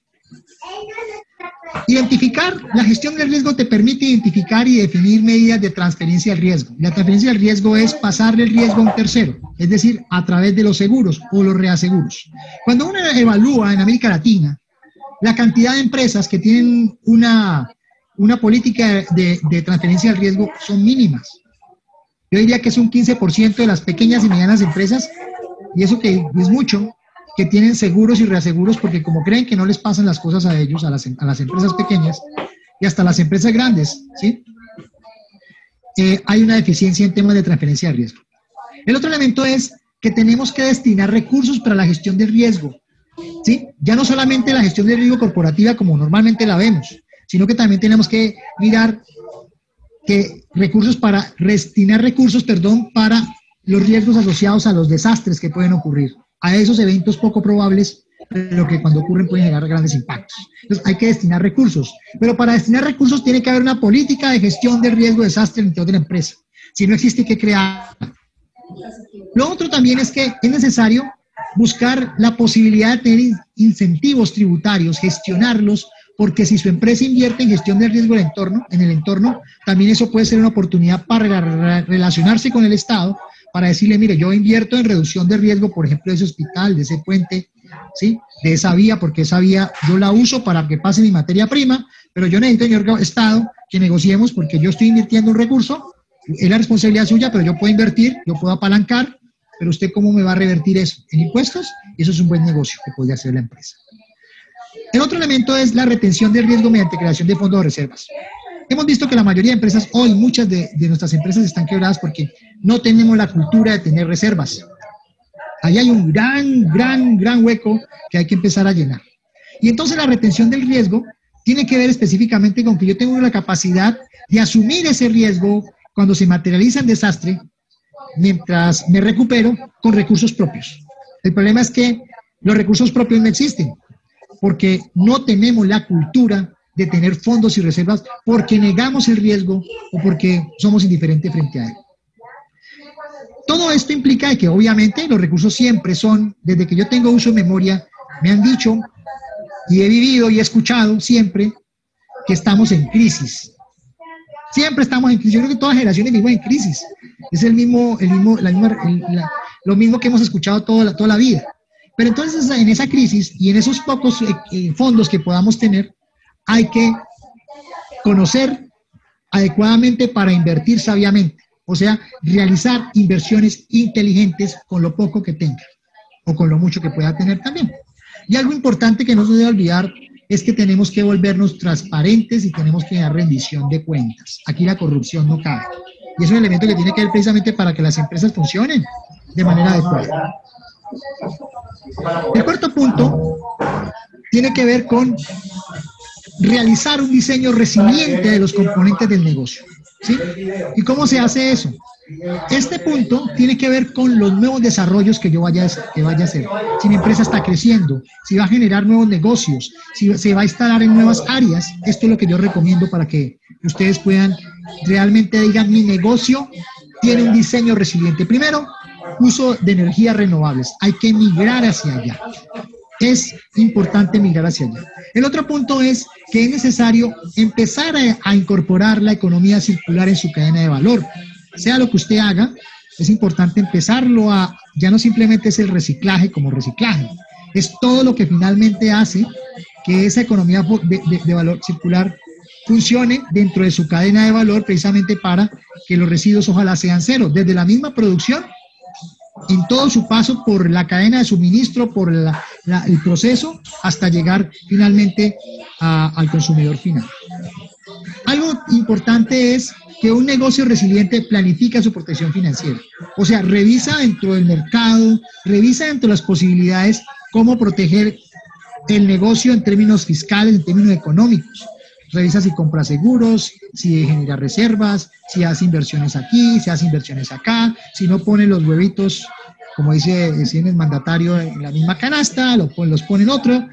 Identificar, la gestión del riesgo te permite identificar y definir medidas de transferencia del riesgo. La transferencia del riesgo es pasarle el riesgo a un tercero, es decir, a través de los seguros o los reaseguros. Cuando uno evalúa en América Latina la cantidad de empresas que tienen una política de transferencia del riesgo son mínimas. Yo diría que es un 15% de las pequeñas y medianas empresas, y eso que es mucho, que tienen seguros y reaseguros porque como creen que no les pasan las cosas a ellos, a las empresas pequeñas y hasta las empresas grandes, ¿sí? Hay una deficiencia en temas de transferencia de riesgo. El otro elemento es que tenemos que destinar recursos para la gestión del riesgo, ¿sí? Ya no solamente la gestión del riesgo corporativa como normalmente la vemos, sino que también tenemos que mirar que destinar recursos para los riesgos asociados a los desastres que pueden ocurrir, a esos eventos poco probables, pero que cuando ocurren pueden generar grandes impactos. Entonces hay que destinar recursos, pero para destinar recursos tiene que haber una política de gestión de riesgo de desastre en el interior de la empresa. Si no existe, hay que crearla. Lo otro también es que es necesario buscar la posibilidad de tener incentivos tributarios, gestionarlos, porque si su empresa invierte en gestión del riesgo en el entorno, también eso puede ser una oportunidad para relacionarse con el Estado, para decirle, mire, yo invierto en reducción de riesgo, por ejemplo, de ese hospital, de ese puente, ¿sí? De esa vía, porque esa vía yo la uso para que pase mi materia prima, pero yo necesito, señor Estado, que negociemos porque yo estoy invirtiendo un recurso, es la responsabilidad suya, pero yo puedo invertir, yo puedo apalancar, pero usted ¿cómo me va a revertir eso? En impuestos, y eso es un buen negocio que puede hacer la empresa. El otro elemento es la retención del riesgo mediante creación de fondos de reservas. Hemos visto que la mayoría de empresas, hoy muchas de nuestras empresas están quebradas porque no tenemos la cultura de tener reservas. Ahí hay un gran hueco que hay que empezar a llenar. Y entonces la retención del riesgo tiene que ver específicamente con que yo tengo la capacidad de asumir ese riesgo cuando se materializa el desastre, mientras me recupero con recursos propios. El problema es que los recursos propios no existen, porque no tenemos la cultura de tener fondos y reservas, porque negamos el riesgo o porque somos indiferentes frente a él. Todo esto implica que obviamente los recursos siempre son, desde que yo tengo uso de memoria, me han dicho y he vivido y he escuchado siempre que estamos en crisis. Siempre estamos en crisis. Yo creo que todas las generaciones vivimos en crisis. Es lo mismo que hemos escuchado toda la vida. Pero entonces en esa crisis y en esos pocos fondos que podamos tener, hay que conocer adecuadamente para invertir sabiamente. O sea, realizar inversiones inteligentes con lo poco que tenga o con lo mucho que pueda tener también. Y algo importante que no se debe olvidar es que tenemos que volvernos transparentes y tenemos que dar rendición de cuentas. Aquí la corrupción no cabe. Y es un elemento que tiene que ver precisamente para que las empresas funcionen de manera adecuada. El cuarto punto tiene que ver con realizar un diseño resiliente de los componentes del negocio, ¿sí? ¿Y cómo se hace eso? Este punto tiene que ver con los nuevos desarrollos que vaya a hacer. Si mi empresa está creciendo, si va a generar nuevos negocios, si se va a instalar en nuevas áreas, esto es lo que yo recomiendo para que ustedes puedan realmente digan, mi negocio tiene un diseño resiliente. Primero, uso de energías renovables. Hay que migrar hacia allá. Es importante migrar hacia allá. El otro punto es que es necesario empezar a incorporar la economía circular en su cadena de valor. Sea lo que usted haga, es importante empezarlo a, ya no simplemente es el reciclaje como reciclaje, es todo lo que finalmente hace que esa economía de valor circular funcione dentro de su cadena de valor precisamente para que los residuos ojalá sean cero, desde la misma producción, en todo su paso por la cadena de suministro, por el proceso, hasta llegar finalmente al consumidor final. Algo importante es que un negocio resiliente planifica su protección financiera. O sea, revisa dentro del mercado, revisa dentro de las posibilidades cómo proteger el negocio en términos fiscales, en términos económicos. Revisa si compra seguros, si genera reservas, si hace inversiones aquí, si hace inversiones acá, si no pone los huevitos, como dice el mandatario, en la misma canasta, los pone en otro.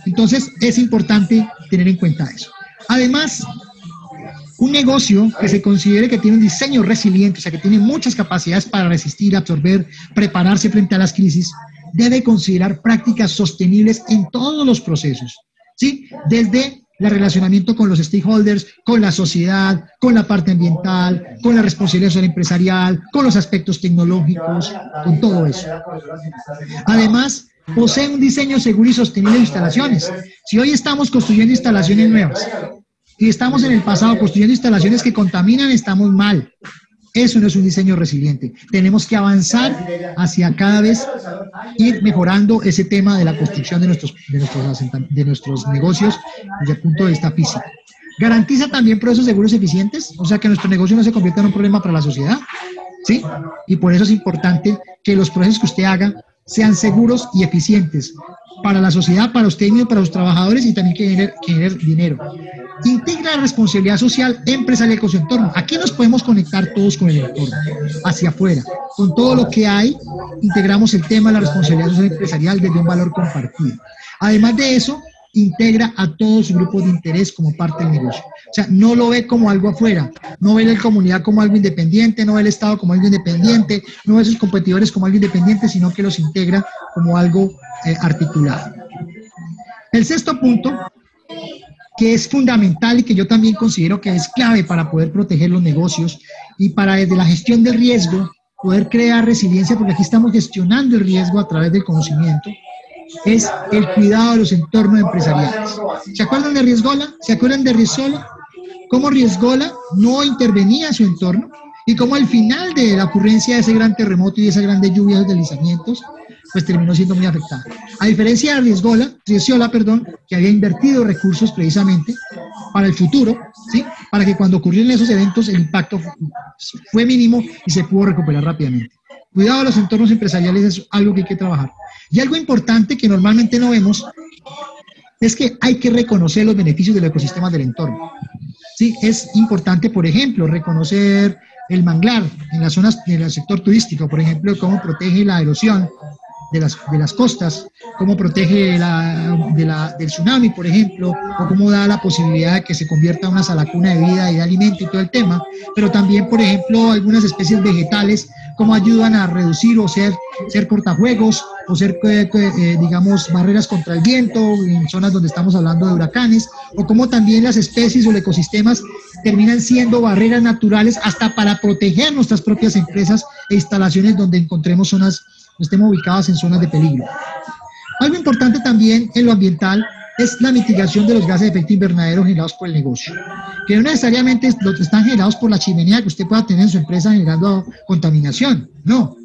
Entonces, es importante tener en cuenta eso. Además, un negocio que se considere que tiene un diseño resiliente, o sea, que tiene muchas capacidades para resistir, absorber, prepararse frente a las crisis, debe considerar prácticas sostenibles en todos los procesos, ¿sí? Desde el relacionamiento con los stakeholders, con la sociedad, con la parte ambiental, con la responsabilidad social empresarial, con los aspectos tecnológicos, con todo eso. Además, posee un diseño seguro y sostenible de instalaciones. Si hoy estamos construyendo instalaciones nuevas y estamos en el pasado construyendo instalaciones que contaminan, estamos mal. Eso no es un diseño resiliente. Tenemos que avanzar hacia cada vez ir mejorando ese tema de la construcción de nuestros negocios desde el punto de vista físico. Garantiza también procesos seguros y eficientes, o sea que nuestro negocio no se convierta en un problema para la sociedad, ¿sí? Y por eso es importante que los procesos que usted haga sean seguros y eficientes para la sociedad, para usted mismo, para los trabajadores y también que genere dinero. Integra la responsabilidad social empresarial con su entorno. Aquí nos podemos conectar todos con el entorno, hacia afuera. Con todo lo que hay, integramos el tema de la responsabilidad social empresarial desde un valor compartido. Además de eso, integra a todos sus grupos de interés como parte del negocio. O sea, no lo ve como algo afuera, no ve la comunidad como algo independiente, no ve el Estado como algo independiente, no ve a sus competidores como algo independiente, sino que los integra como algo articulado. El sexto punto, que es fundamental y que yo también considero que es clave para poder proteger los negocios y para desde la gestión del riesgo poder crear resiliencia, porque aquí estamos gestionando el riesgo a través del conocimiento, es el cuidado de los entornos empresariales. ¿Se acuerdan de Riesgola? ¿Se acuerdan de Riesgola? Cómo Riesgola no intervenía en su entorno y cómo al final de la ocurrencia de ese gran terremoto y de esas grandes lluvias, deslizamientos, pues terminó siendo muy afectada. A diferencia de Riesgola, que había invertido recursos precisamente para el futuro, ¿sí? Para que cuando ocurrieron esos eventos el impacto fue mínimo y se pudo recuperar rápidamente. Cuidado de los entornos empresariales es algo que hay que trabajar. Y algo importante que normalmente no vemos es que hay que reconocer los beneficios del ecosistema del entorno. Sí, es importante, por ejemplo, reconocer el manglar en las zonas del sector turístico, por ejemplo, cómo protege la erosión de las costas, cómo protege del tsunami, por ejemplo, o cómo da la posibilidad de que se convierta en una salacuna de vida y de alimento y todo el tema, pero también, por ejemplo, algunas especies vegetales, cómo ayudan a reducir o ser cortafuegos, o ser, digamos, barreras contra el viento en zonas donde estamos hablando de huracanes, o cómo también las especies o los ecosistemas terminan siendo barreras naturales hasta para proteger nuestras propias empresas e instalaciones donde encontremos zonas, estemos ubicadas en zonas de peligro. Algo importante también en lo ambiental es la mitigación de los gases de efecto invernadero generados por el negocio, que no necesariamente están generados por la chimenea que usted pueda tener en su empresa generando contaminación, no.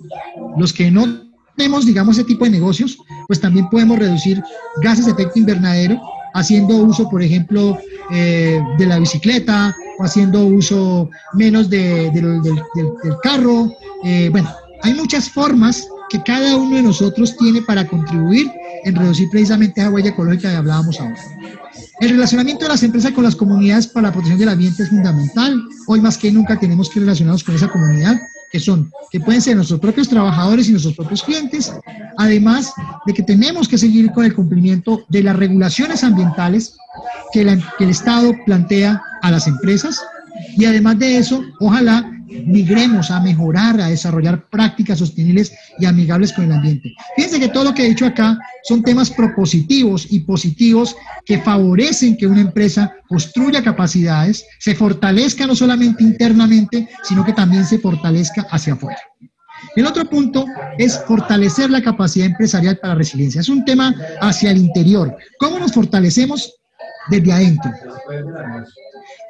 Los que no tenemos, digamos, ese tipo de negocios, pues también podemos reducir gases de efecto invernadero haciendo uso, por ejemplo, de la bicicleta, o haciendo uso menos del carro. Bueno, hay muchas formas que cada uno de nosotros tiene para contribuir en reducir precisamente esa huella ecológica que hablábamos ahora. El relacionamiento de las empresas con las comunidades para la protección del ambiente es fundamental. Hoy más que nunca tenemos que relacionarnos con esa comunidad, que pueden ser nuestros propios trabajadores y nuestros propios clientes, además de que tenemos que seguir con el cumplimiento de las regulaciones ambientales que el Estado plantea a las empresas, y además de eso, ojalá migremos a mejorar, a desarrollar prácticas sostenibles y amigables con el ambiente. Fíjense que todo lo que he dicho acá son temas propositivos y positivos que favorecen que una empresa construya capacidades, se fortalezca no solamente internamente, sino que también se fortalezca hacia afuera. El otro punto es fortalecer la capacidad empresarial para resiliencia. Es un tema hacia el interior. ¿Cómo nos fortalecemos? Desde adentro.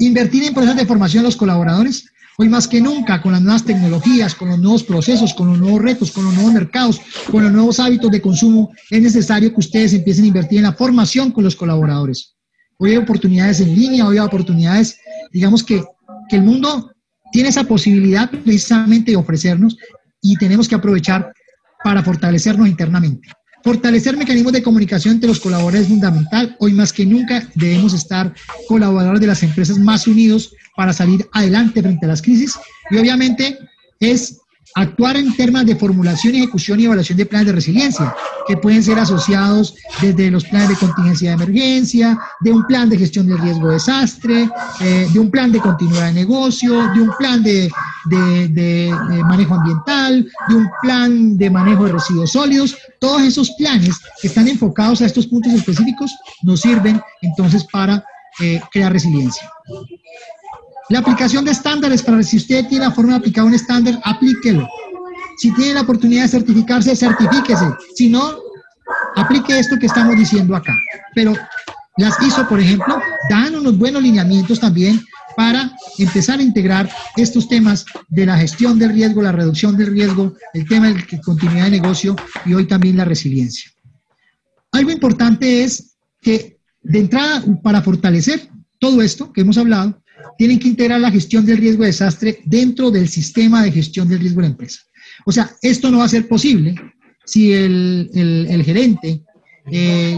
Invertir en procesos de formación de los colaboradores. Hoy más que nunca, con las nuevas tecnologías, con los nuevos procesos, con los nuevos retos, con los nuevos mercados, con los nuevos hábitos de consumo, es necesario que ustedes empiecen a invertir en la formación con los colaboradores. Hoy hay oportunidades en línea, hoy hay oportunidades, digamos que el mundo tiene esa posibilidad precisamente de ofrecernos, y tenemos que aprovechar para fortalecernos internamente. Fortalecer mecanismos de comunicación entre los colaboradores es fundamental. Hoy más que nunca debemos estar colaboradores de las empresas más unidos para salir adelante frente a las crisis, y obviamente es actuar en temas de formulación, ejecución y evaluación de planes de resiliencia, que pueden ser asociados desde los planes de contingencia de emergencia, de un plan de gestión del riesgo de desastre, de un plan de continuidad de negocio, de un plan de manejo ambiental, de un plan de manejo de residuos sólidos. Todos esos planes que están enfocados a estos puntos específicos nos sirven entonces para crear resiliencia. La aplicación de estándares, para si usted tiene la forma de aplicar un estándar, aplíquelo. Si tiene la oportunidad de certificarse, certifíquese. Si no, aplique esto que estamos diciendo acá. Pero las ISO, por ejemplo, dan unos buenos lineamientos también para empezar a integrar estos temas de la gestión del riesgo, la reducción del riesgo, el tema de continuidad de negocio y hoy también la resiliencia. Algo importante es que, de entrada, para fortalecer todo esto que hemos hablado, tienen que integrar la gestión del riesgo de desastre dentro del sistema de gestión del riesgo de la empresa. O sea, esto no va a ser posible si el gerente,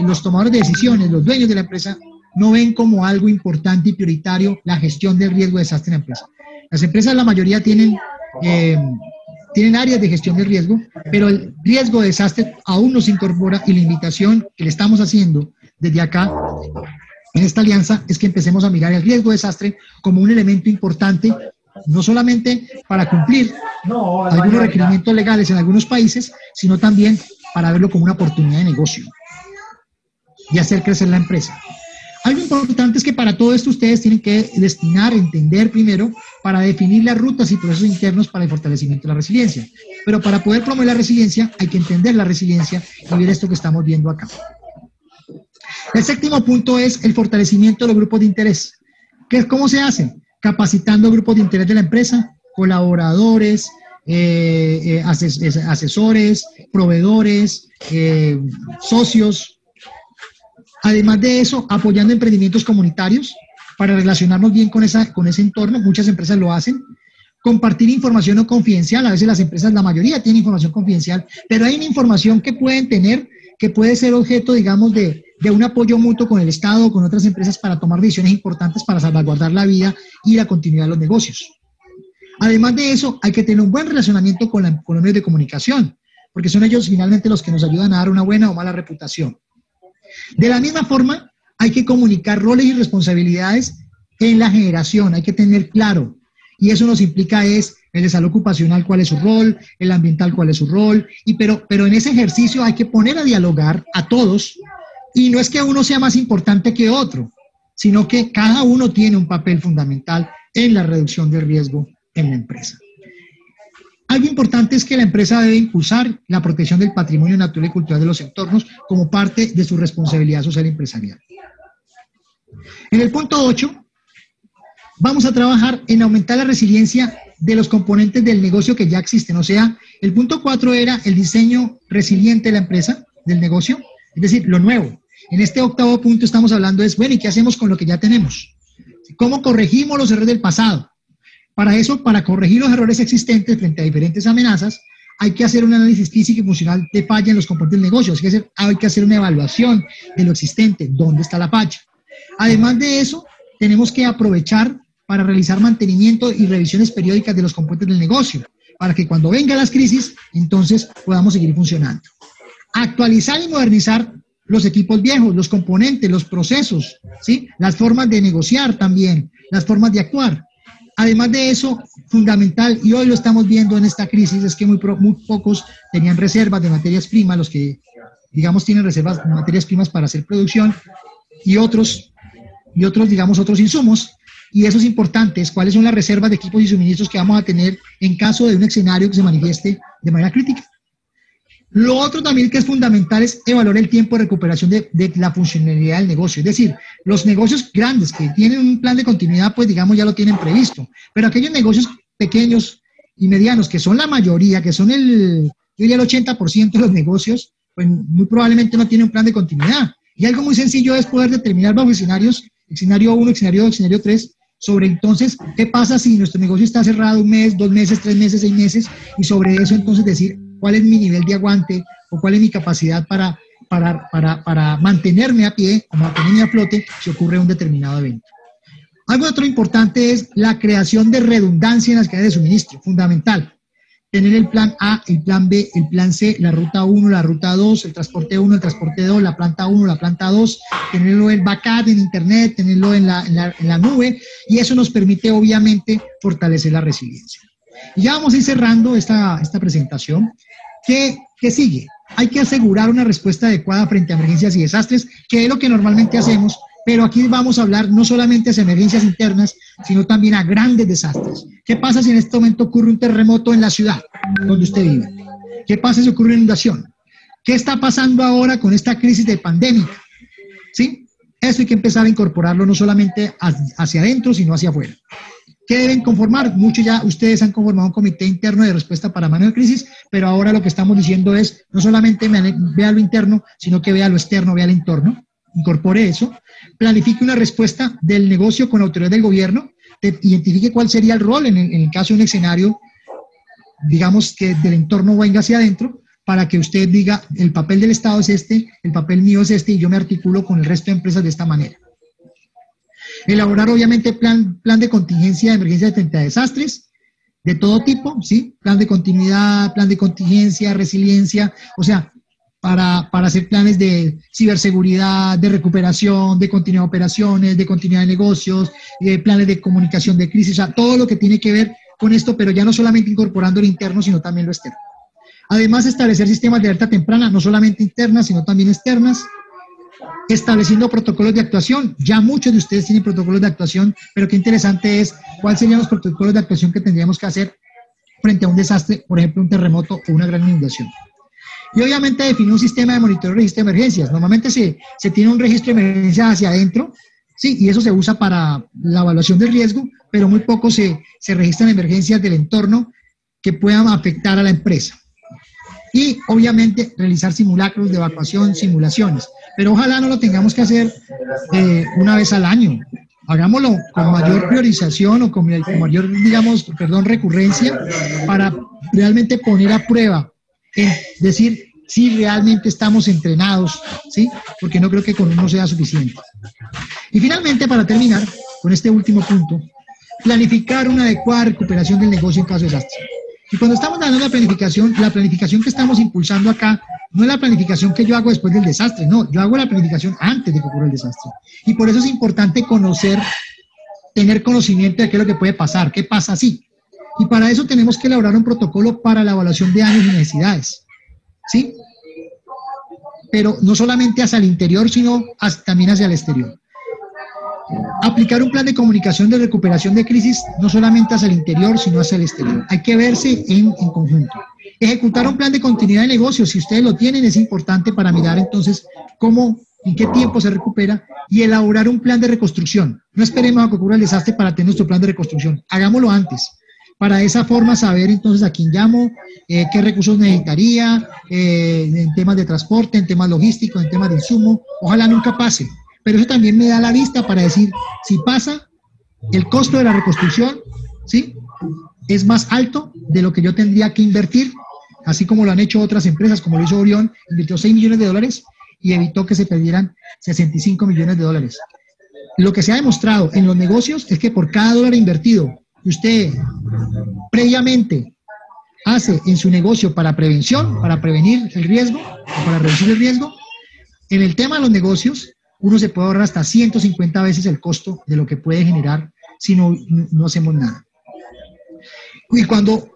los tomadores de decisiones, los dueños de la empresa, no ven como algo importante y prioritario la gestión del riesgo de desastre en la empresa. Las empresas, la mayoría, tienen áreas de gestión del riesgo, pero el riesgo de desastre aún no se incorpora, y la invitación que le estamos haciendo desde acá en esta alianza es que empecemos a mirar el riesgo de desastre como un elemento importante, no solamente para cumplir algunos requerimientos legales en algunos países, sino también para verlo como una oportunidad de negocio y hacer crecer la empresa. Algo importante es que para todo esto ustedes tienen que destinar, entender primero, para definir las rutas y procesos internos para el fortalecimiento de la resiliencia. Pero para poder promover la resiliencia hay que entender la resiliencia y ver esto que estamos viendo acá. El séptimo punto es el fortalecimiento de los grupos de interés. ¿Cómo se hace? Capacitando grupos de interés de la empresa, colaboradores, asesores, proveedores, socios. Además de eso, apoyando emprendimientos comunitarios para relacionarnos bien con ese entorno. Muchas empresas lo hacen. Compartir información no confidencial. A veces las empresas, la mayoría tienen información confidencial, pero hay una información que pueden tener que puede ser objeto, digamos, de un apoyo mutuo con el Estado o con otras empresas para tomar decisiones importantes para salvaguardar la vida y la continuidad de los negocios. Además de eso, hay que tener un buen relacionamiento con los medios de comunicación, porque son ellos finalmente los que nos ayudan a dar una buena o mala reputación. De la misma forma, hay que comunicar roles y responsabilidades en la generación, hay que tener claro, y eso nos implica es el de salud ocupacional cuál es su rol, el ambiental cuál es su rol, pero en ese ejercicio hay que poner a dialogar a todos, y no es que uno sea más importante que otro, sino que cada uno tiene un papel fundamental en la reducción del riesgo en la empresa. Algo importante es que la empresa debe impulsar la protección del patrimonio natural y cultural de los entornos como parte de su responsabilidad social y empresarial. En el punto 8, vamos a trabajar en aumentar la resiliencia de los componentes del negocio que ya existen. O sea, el punto 4 era el diseño resiliente de la empresa, del negocio, es decir, lo nuevo. En este octavo punto estamos hablando es, bueno, ¿y qué hacemos con lo que ya tenemos? ¿Cómo corregimos los errores del pasado? Para eso, para corregir los errores existentes frente a diferentes amenazas, hay que hacer un análisis físico y funcional de falla en los componentes del negocio. Hay que hacer una evaluación de lo existente, dónde está la falla. Además de eso, tenemos que aprovechar para realizar mantenimiento y revisiones periódicas de los componentes del negocio, para que cuando vengan las crisis, entonces podamos seguir funcionando. Actualizar y modernizar los equipos viejos, los componentes, los procesos, ¿sí? Las formas de negociar también, las formas de actuar. Además de eso, fundamental, y hoy lo estamos viendo en esta crisis, es que muy pocos tenían reservas de materias primas, los que, digamos, tienen reservas de materias primas para hacer producción, y otros, digamos, otros insumos, y eso es importante, es cuáles son las reservas de equipos y suministros que vamos a tener en caso de un escenario que se manifieste de manera crítica. Lo otro también que es fundamental es evaluar el tiempo de recuperación de la funcionalidad del negocio. Es decir, los negocios grandes que tienen un plan de continuidad, pues digamos ya lo tienen previsto. Pero aquellos negocios pequeños y medianos, que son la mayoría, que son yo diría el 80% de los negocios, pues muy probablemente no tienen un plan de continuidad. Y algo muy sencillo es poder determinar bajo escenarios, escenario 1, escenario 2, escenario 3, sobre entonces qué pasa si nuestro negocio está cerrado 1 mes, 2 meses, 3 meses, 6 meses, y sobre eso entonces decir cuál es mi nivel de aguante o cuál es mi capacidad para mantenerme a pie o mantenerme a flote si ocurre un determinado evento. Algo otro importante es la creación de redundancia en las cadenas de suministro, fundamental. Tener el plan A, el plan B, el plan C, la ruta 1, la ruta 2, el transporte 1, el transporte 2, la planta 1, la planta 2, tenerlo en backup, en internet, tenerlo en la nube, y eso nos permite obviamente fortalecer la resiliencia. Y ya vamos a ir cerrando esta presentación. ¿Qué sigue? Hay que asegurar una respuesta adecuada frente a emergencias y desastres, que es lo que normalmente hacemos, pero aquí vamos a hablar no solamente de emergencias internas, sino también a grandes desastres. ¿Qué pasa si en este momento ocurre un terremoto en la ciudad donde usted vive? ¿Qué pasa si ocurre una inundación? ¿Qué está pasando ahora con esta crisis de pandemia? ¿Sí? Eso hay que empezar a incorporarlo no solamente hacia adentro, sino hacia afuera. ¿Qué deben conformar? Muchos ya ustedes han conformado un comité interno de respuesta para manejo de crisis, pero ahora lo que estamos diciendo es no solamente vea lo interno, sino que vea lo externo, vea el entorno, incorpore eso, planifique una respuesta del negocio con autoridad del gobierno, identifique cuál sería el rol en el caso de un escenario, digamos que del entorno venga hacia adentro, para que usted diga el papel del Estado es este, el papel mío es este y yo me articulo con el resto de empresas de esta manera. Elaborar obviamente plan de contingencia de emergencia frente a desastres de todo tipo, ¿sí? Plan de continuidad, plan de contingencia, resiliencia, o sea, para hacer planes de ciberseguridad, de recuperación, de continuidad de operaciones, de continuidad de negocios, planes de comunicación de crisis, o sea, todo lo que tiene que ver con esto, pero ya no solamente incorporando lo interno, sino también lo externo. Además, establecer sistemas de alerta temprana, no solamente internas, sino también externas. estableciendo protocolos de actuación. Ya muchos de ustedes tienen protocolos de actuación, pero qué interesante es cuáles serían los protocolos de actuación que tendríamos que hacer frente a un desastre, por ejemplo, un terremoto o una gran inundación. Y obviamente definir un sistema de monitoreo y registro de emergencias. Normalmente se tiene un registro de emergencias hacia adentro, sí, y eso se usa para la evaluación del riesgo, pero muy poco se registran emergencias del entorno que puedan afectar a la empresa. Y obviamente realizar simulacros de evacuación, simulaciones. Pero ojalá no lo tengamos que hacer una vez al año. Hagámoslo con mayor priorización o con mayor, digamos, recurrencia para realmente poner a prueba, decir si realmente estamos entrenados, ¿sí? Porque no creo que con uno sea suficiente. Y finalmente, para terminar con este último punto, planificar una adecuada recuperación del negocio en caso de desastre. Y cuando estamos hablando de la planificación que estamos impulsando acá, no es la planificación que yo hago después del desastre, no, yo hago la planificación antes de que ocurra el desastre. Y por eso es importante tener conocimiento de qué es lo que puede pasar, qué pasa así. Y para eso tenemos que elaborar un protocolo para la evaluación de daños y necesidades, ¿sí? Pero no solamente hacia el interior, sino también hacia el exterior. Aplicar un plan de comunicación de recuperación de crisis, no solamente hacia el interior, sino hacia el exterior. Hay que verse en conjunto. Ejecutar un plan de continuidad de negocio, si ustedes lo tienen, es importante para mirar entonces en qué tiempo se recupera, y elaborar un plan de reconstrucción. No esperemos a que ocurra el desastre para tener nuestro plan de reconstrucción. Hagámoslo antes. Para de esa forma saber entonces a quién llamo, qué recursos necesitaría, en temas de transporte, en temas logísticos, en temas de insumo. Ojalá nunca pase. Pero eso también me da la vista para decir, si pasa, el costo de la reconstrucción, ¿sí?, es más alto de lo que yo tendría que invertir, así como lo han hecho otras empresas, como lo hizo Orión, invirtió $6 millones y evitó que se perdieran $65 millones. Lo que se ha demostrado en los negocios es que por cada dólar invertido que usted previamente hace en su negocio para prevención, para prevenir el riesgo, o para reducir el riesgo, en el tema de los negocios, uno se puede ahorrar hasta 150 veces el costo de lo que puede generar si no hacemos nada. Y cuando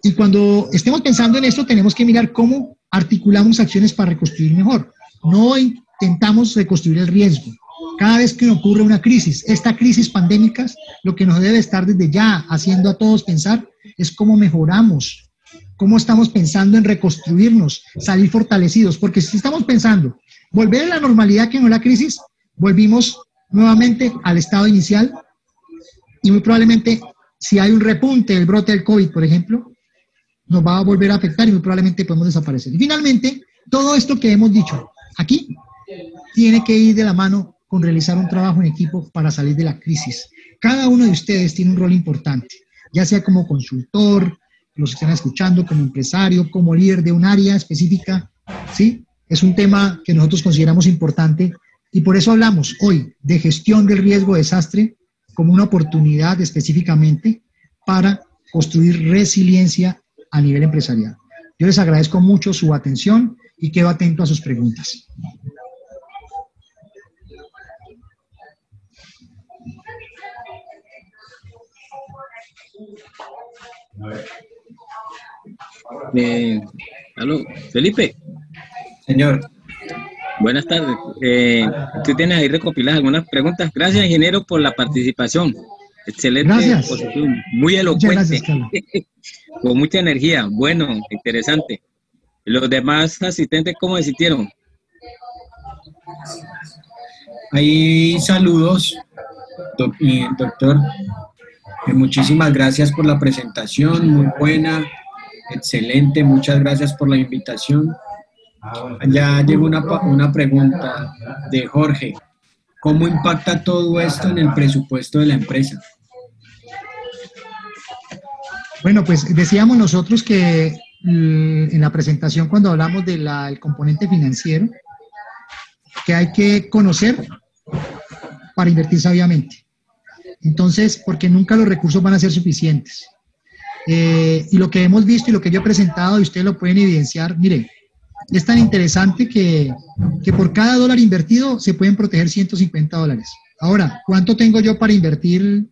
estemos pensando en esto, tenemos que mirar cómo articulamos acciones para reconstruir mejor. No intentamos reconstruir el riesgo. Cada vez que ocurre una crisis, esta crisis pandémica, lo que nos debe estar desde ya haciendo a todos pensar es cómo mejoramos, cómo estamos pensando en reconstruirnos, salir fortalecidos. Porque si estamos pensando volver a la normalidad que no es la crisis, volvimos nuevamente al estado inicial y muy probablemente si hay un repunte del brote del COVID, por ejemplo, nos va a volver a afectar y muy probablemente podemos desaparecer. Y finalmente, todo esto que hemos dicho aquí tiene que ir de la mano con realizar un trabajo en equipo para salir de la crisis. Cada uno de ustedes tiene un rol importante, ya sea como consultor, los que están escuchando, como empresario, como líder de un área específica, ¿sí? Es un tema que nosotros consideramos importante. Y por eso hablamos hoy de gestión del riesgo de desastre como una oportunidad específicamente para construir resiliencia a nivel empresarial. Yo les agradezco mucho su atención y quedo atento a sus preguntas. Aló, Felipe. Señor. Buenas tardes. Tú tienes ahí recopiladas algunas preguntas. Gracias, ingeniero, por la participación. Excelente. Gracias. Exposición. Muy elocuente. Muchas gracias, con mucha energía. Bueno, interesante. ¿Los demás asistentes cómo se sintieron? Hay saludos, doctor. Muchísimas gracias por la presentación, muy buena, excelente. Muchas gracias por la invitación. Ya llegó una pregunta de Jorge. ¿Cómo impacta todo esto en el presupuesto de la empresa? Bueno, pues decíamos nosotros que en la presentación cuando hablamos del componente financiero, que hay que conocer para invertir sabiamente. Entonces, porque nunca los recursos van a ser suficientes. Y lo que hemos visto y lo que yo he presentado, y ustedes lo pueden evidenciar, mire, es tan interesante que por cada dólar invertido se pueden proteger $150. Ahora, ¿cuánto tengo yo para invertir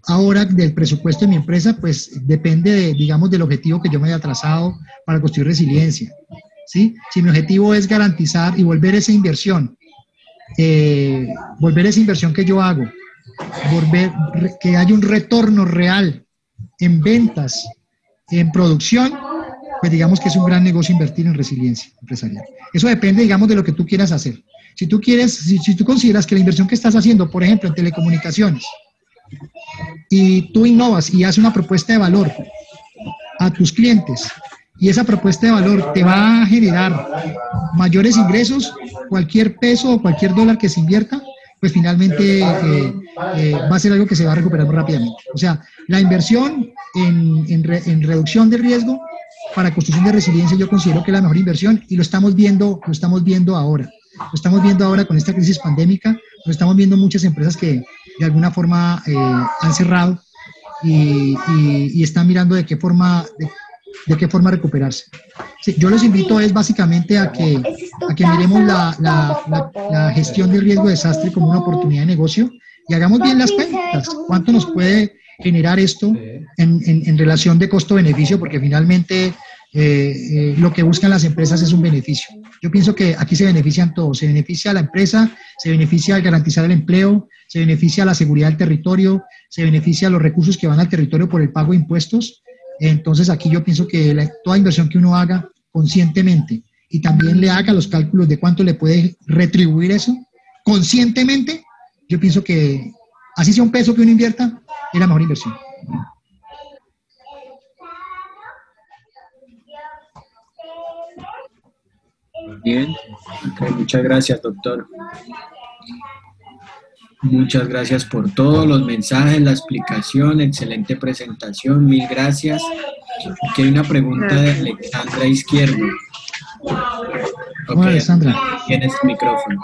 ahora del presupuesto de mi empresa? Pues depende, digamos, del objetivo que yo me haya trazado para construir resiliencia, ¿sí? Si mi objetivo es garantizar y volver esa inversión volver esa inversión que yo hago, que haya un retorno real en ventas, en producción, pues digamos que es un gran negocio invertir en resiliencia empresarial. Eso depende, digamos, de lo que tú quieras hacer. Si tú consideras que la inversión que estás haciendo, por ejemplo, en telecomunicaciones, y tú innovas y haces una propuesta de valor a tus clientes, y esa propuesta de valor te va a generar mayores ingresos, cualquier peso o cualquier dólar que se invierta, pues finalmente va a ser algo que se va a recuperar muy rápidamente. O sea, la inversión en reducción de riesgo para construcción de resiliencia yo considero que es la mejor inversión, y lo estamos viendo ahora. Lo estamos viendo ahora con esta crisis pandémica, lo estamos viendo muchas empresas que de alguna forma han cerrado y están mirando de qué forma recuperarse. Sí, yo los invito es básicamente a que miremos la gestión del riesgo de desastre como una oportunidad de negocio y hagamos bien las cuentas. ¿Cuánto nos puede generar esto en relación de costo-beneficio? Porque finalmente lo que buscan las empresas es un beneficio. Yo pienso que aquí se benefician todos. Se beneficia a la empresa, se beneficia al garantizar el empleo, se beneficia a la seguridad del territorio, se beneficia a los recursos que van al territorio por el pago de impuestos. Entonces aquí yo pienso que toda inversión que uno haga conscientemente y también le haga los cálculos de cuánto le puede retribuir eso conscientemente, yo pienso que así sea un peso que uno invierta, es la mejor inversión. Bien. Okay, muchas gracias, doctor. Muchas gracias por todos los mensajes, la explicación, excelente presentación, mil gracias. Aquí hay una pregunta de Alexandra Izquierdo. Hola, Alexandra. Tienes el micrófono.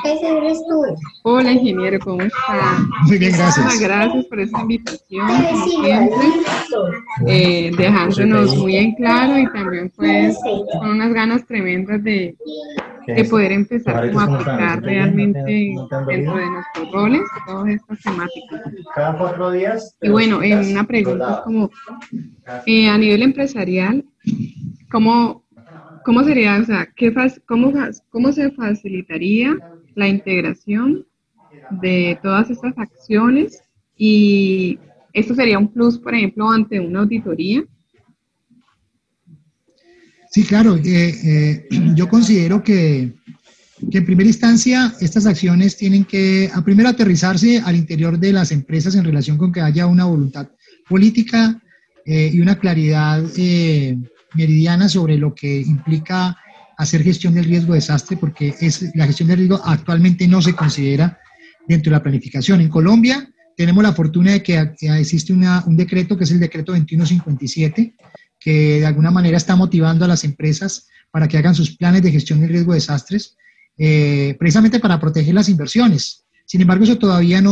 Ese eres tú. Hola, ingeniero, ¿cómo está? Muy bien, gracias. Muchas gracias por esta invitación, como siempre, dejándonos muy en claro y también pues con unas ganas tremendas de poder empezar como a aplicar realmente dentro de nuestros roles todas estas temáticas. Cada 4 días. Y bueno, una pregunta es como, a nivel empresarial, ¿cómo sería, o sea, cómo se facilitaría la integración de todas estas acciones? Y esto sería un plus, por ejemplo, ante una auditoría. Sí, claro. Yo considero que en primera instancia estas acciones tienen que, primero, aterrizarse al interior de las empresas en relación con que haya una voluntad política y una claridad meridiana sobre lo que implica hacer gestión del riesgo de desastre, porque la gestión del riesgo actualmente no se considera dentro de la planificación. En Colombia tenemos la fortuna de que existe un decreto que es el decreto 2157, que de alguna manera está motivando a las empresas para que hagan sus planes de gestión del riesgo de desastres, precisamente para proteger las inversiones. Sin embargo, eso todavía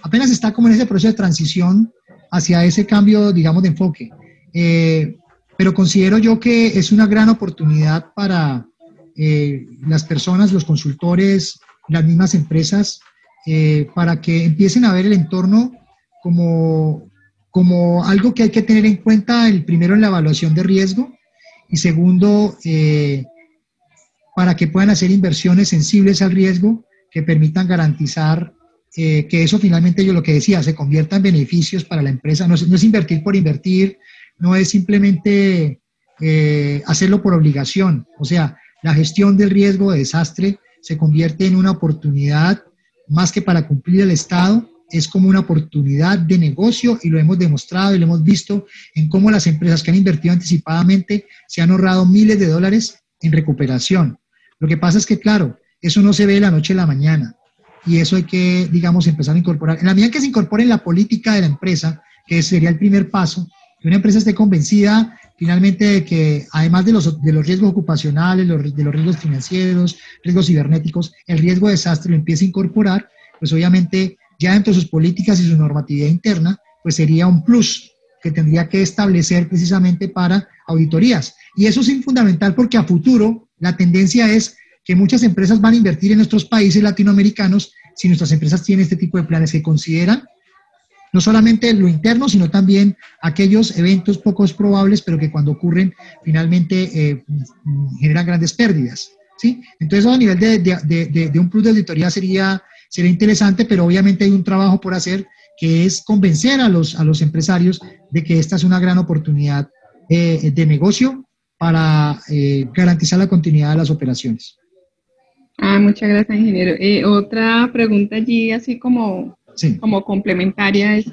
apenas está como en ese proceso de transición hacia ese cambio, digamos, de enfoque. Pero considero yo que es una gran oportunidad para las personas, los consultores, las mismas empresas, para que empiecen a ver el entorno como algo que hay que tener en cuenta, primero en la evaluación de riesgo y segundo, para que puedan hacer inversiones sensibles al riesgo que permitan garantizar que eso finalmente, yo lo que decía, se convierta en beneficios para la empresa. No es invertir por invertir, no es simplemente hacerlo por obligación. O sea, la gestión del riesgo de desastre se convierte en una oportunidad más que para cumplir el Estado, es como una oportunidad de negocio y lo hemos demostrado y lo hemos visto en cómo las empresas que han invertido anticipadamente se han ahorrado miles de dólares en recuperación. Lo que pasa es que, claro, eso no se ve de la noche a la mañana y eso hay que, digamos, empezar a incorporar. En la medida que se incorpore en la política de la empresa, que sería el primer paso, que una empresa esté convencida finalmente de que además de los riesgos ocupacionales, de los riesgos financieros, riesgos cibernéticos, el riesgo de desastre lo empiece a incorporar, pues obviamente ya dentro de sus políticas y su normatividad interna, pues sería un plus que tendría que establecer precisamente para auditorías. Y eso es fundamental porque a futuro la tendencia es que muchas empresas van a invertir en nuestros países latinoamericanos si nuestras empresas tienen este tipo de planes que consideran no solamente lo interno, sino también aquellos eventos pocos probables, pero que cuando ocurren finalmente generan grandes pérdidas. ¿sí? Entonces, a nivel de un plus de auditoría sería interesante, pero obviamente hay un trabajo por hacer que es convencer a los empresarios de que esta es una gran oportunidad de negocio para garantizar la continuidad de las operaciones. Muchas gracias, ingeniero. Otra pregunta allí, así como, sí, como complementaria, es,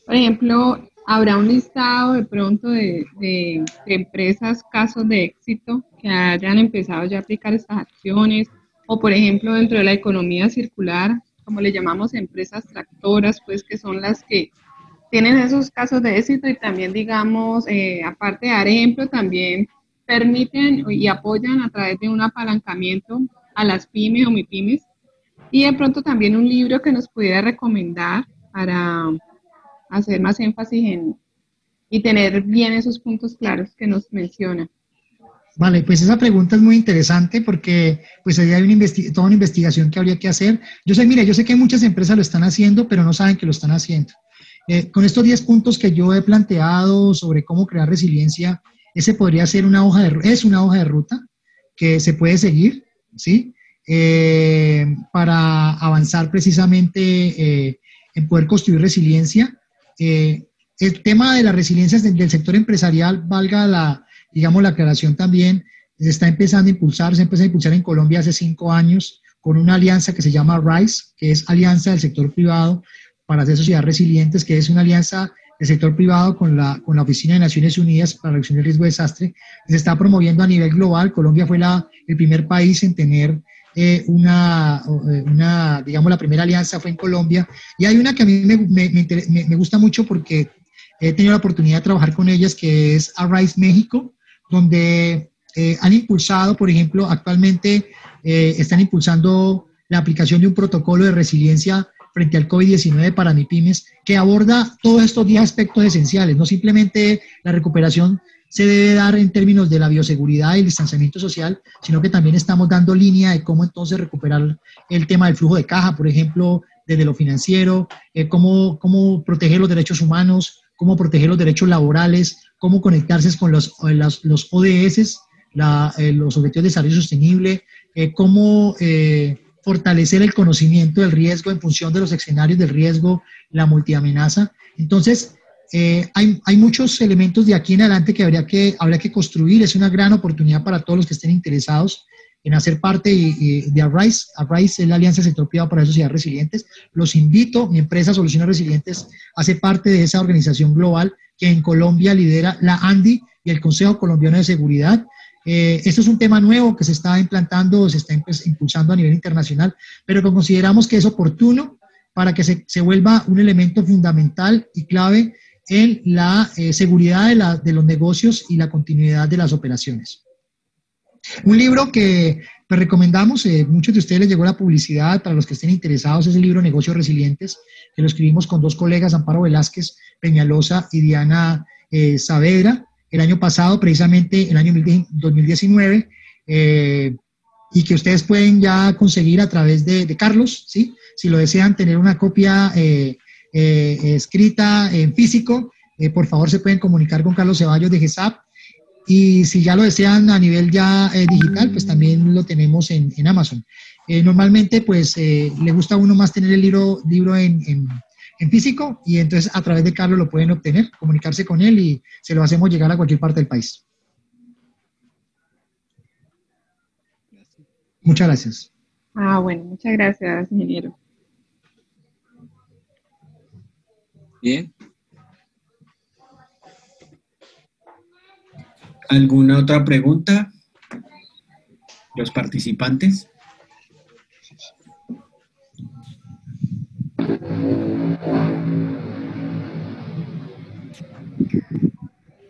por ejemplo, ¿habrá un listado de pronto de empresas, casos de éxito que hayan empezado ya a aplicar estas acciones? O, por ejemplo, dentro de la economía circular, como le llamamos empresas tractoras, pues que son las que tienen esos casos de éxito y también, digamos, aparte de dar ejemplo, también permiten y apoyan a través de un apalancamiento a las pymes o mipymes. Y de pronto también un libro que nos pudiera recomendar para hacer más énfasis y tener bien esos puntos claros que nos menciona. Vale, pues esa pregunta es muy interesante porque pues ahí hay toda una investigación que habría que hacer. Yo sé que muchas empresas lo están haciendo, pero no saben que lo están haciendo. Con estos 10 puntos que yo he planteado sobre cómo crear resiliencia, ese podría ser una hoja de ruta que se puede seguir, ¿sí? Para avanzar precisamente en poder construir resiliencia. El tema de la resiliencia del sector empresarial, valga la aclaración también, se está empezando a impulsar, se empezó a impulsar en Colombia hace 5 años con una alianza que se llama RISE, que es Alianza del Sector Privado para hacer sociedades resilientes, que es una alianza del sector privado con la Oficina de Naciones Unidas para la Reducción del Riesgo de Desastre, que se está promoviendo a nivel global. Colombia fue el primer país en tener la primera alianza fue en Colombia, y hay una que a mí me gusta mucho porque he tenido la oportunidad de trabajar con ellas, que es Arise México, donde han impulsado, por ejemplo, actualmente están impulsando la aplicación de un protocolo de resiliencia frente al COVID-19 para MIPYMES, que aborda todos estos 10 aspectos esenciales. No simplemente la recuperación se debe dar en términos de la bioseguridad y el distanciamiento social, sino que también estamos dando línea de cómo entonces recuperar el tema del flujo de caja, por ejemplo, desde lo financiero, cómo proteger los derechos humanos, cómo proteger los derechos laborales, cómo conectarse con los ODS, los Objetivos de Desarrollo Sostenible, cómo fortalecer el conocimiento del riesgo en función de los escenarios del riesgo, la multiamenaza. Entonces, hay muchos elementos de aquí en adelante que habría que construir. Es una gran oportunidad para todos los que estén interesados en hacer parte de Arise. Arise es la Alianza del Sector Privado para Sociedades Resilientes. Los invito, mi empresa Soluciones Resilientes hace parte de esa organización global que en Colombia lidera la ANDI y el Consejo Colombiano de Seguridad. Esto es un tema nuevo que se está implantando, se está impulsando a nivel internacional, pero que consideramos que es oportuno para que se vuelva un elemento fundamental y clave en la seguridad de los negocios y la continuidad de las operaciones. Un libro que pues, recomendamos, muchos de ustedes les llegó la publicidad, para los que estén interesados, es el libro Negocios Resilientes, que lo escribimos con 2 colegas, Amparo Velázquez Peñalosa y Diana Saavedra, el año pasado, precisamente el año 2019, y que ustedes pueden ya conseguir a través de Carlos, ¿sí? Si lo desean tener una copia escrita en físico, por favor se pueden comunicar con Carlos Ceballos de GESAP, y si ya lo desean a nivel ya digital, pues también lo tenemos en Amazon. Normalmente, pues, le gusta a uno más tener el libro en físico, y entonces a través de Carlos lo pueden obtener, comunicarse con él y se lo hacemos llegar a cualquier parte del país. Muchas gracias. Bueno, muchas gracias, ingeniero. Bien. ¿Alguna otra pregunta? Los participantes.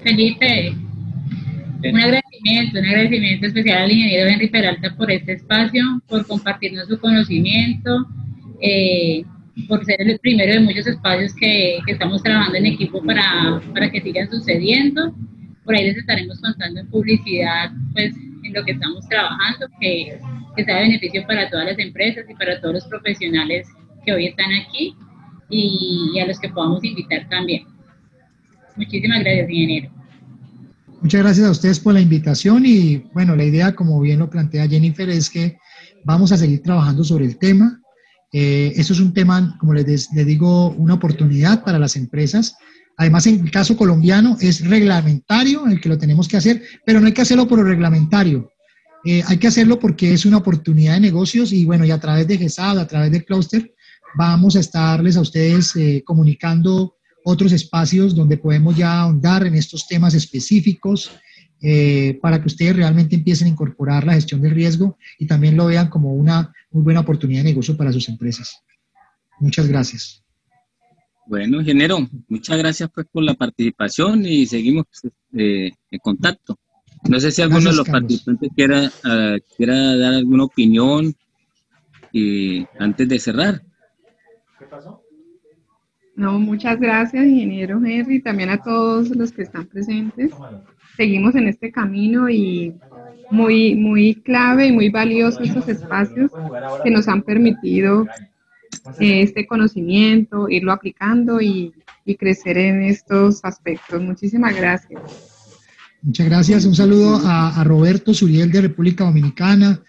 Felipe, un agradecimiento especial al ingeniero Henry Peralta por este espacio, por compartirnos su conocimiento, por ser el primero de muchos espacios que estamos trabajando en equipo para que sigan sucediendo. Por ahí les estaremos contando en publicidad, pues, en lo que estamos trabajando, que sea de beneficio para todas las empresas y para todos los profesionales que hoy están aquí y a los que podamos invitar también. Muchísimas gracias, ingeniero. Muchas gracias a ustedes por la invitación y bueno, la idea, como bien lo plantea Jennifer, es que vamos a seguir trabajando sobre el tema. Eso es un tema, como les digo, una oportunidad para las empresas. Además, en el caso colombiano es reglamentario el que lo tenemos que hacer, pero no hay que hacerlo por lo reglamentario. Hay que hacerlo porque es una oportunidad de negocios y bueno, y a través de GESAD, a través de Cluster, vamos a estarles a ustedes comunicando otros espacios donde podemos ya ahondar en estos temas específicos para que ustedes realmente empiecen a incorporar la gestión del riesgo y también lo vean como una muy buena oportunidad de negocio para sus empresas. Muchas gracias. Bueno, ingeniero, muchas gracias pues por la participación y seguimos en contacto. No sé si alguno de los participantes quiera dar alguna opinión antes de cerrar. ¿Qué pasó? No, muchas gracias, ingeniero Henry, también a todos los que están presentes. Seguimos en este camino y muy clave y muy valioso estos espacios que nos han permitido este conocimiento, irlo aplicando y crecer en estos aspectos. Muchísimas gracias. Muchas gracias. Un saludo a Roberto Suriel de República Dominicana,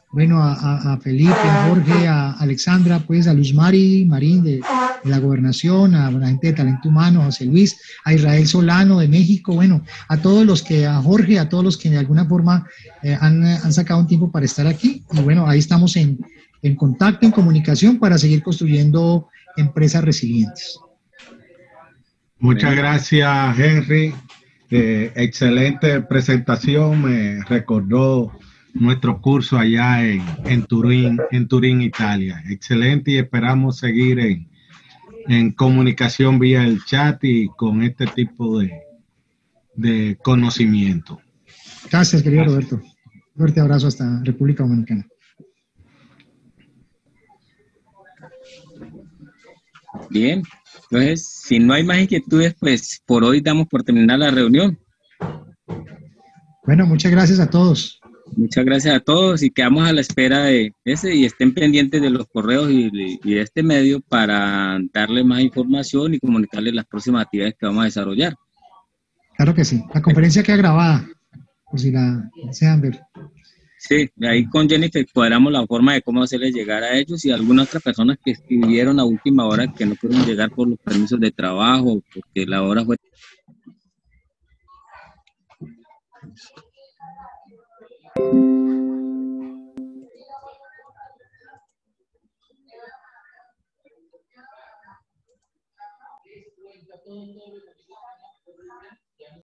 bueno, a Felipe, a Jorge, a Alexandra, pues a Luz Marín de la Gobernación, a la gente de Talento Humano, a José Luis, a Israel Solano de México, bueno, a todos los que, a Jorge, a todos los que de alguna forma han sacado un tiempo para estar aquí. Y bueno, ahí estamos en contacto, en comunicación para seguir construyendo empresas resilientes. Muchas gracias, Henry. Excelente presentación. Me recordó nuestro curso allá en Turín, Italia. Excelente y esperamos seguir en comunicación vía el chat y con este tipo de conocimiento. Gracias, querido Roberto. Fuerte abrazo hasta República Dominicana. Bien, entonces, si no hay más inquietudes, pues por hoy damos por terminar la reunión. Bueno, muchas gracias a todos. Muchas gracias a todos y quedamos a la espera de ese y estén pendientes de los correos y de este medio para darle más información y comunicarles las próximas actividades que vamos a desarrollar. Claro que sí. La conferencia queda grabada, por si la desean ver. Sí, ahí con Jennifer cuadramos la forma de cómo hacerles llegar a ellos y a algunas otras personas que escribieron a última hora que no pudieron llegar por los permisos de trabajo, porque la hora fue... Todo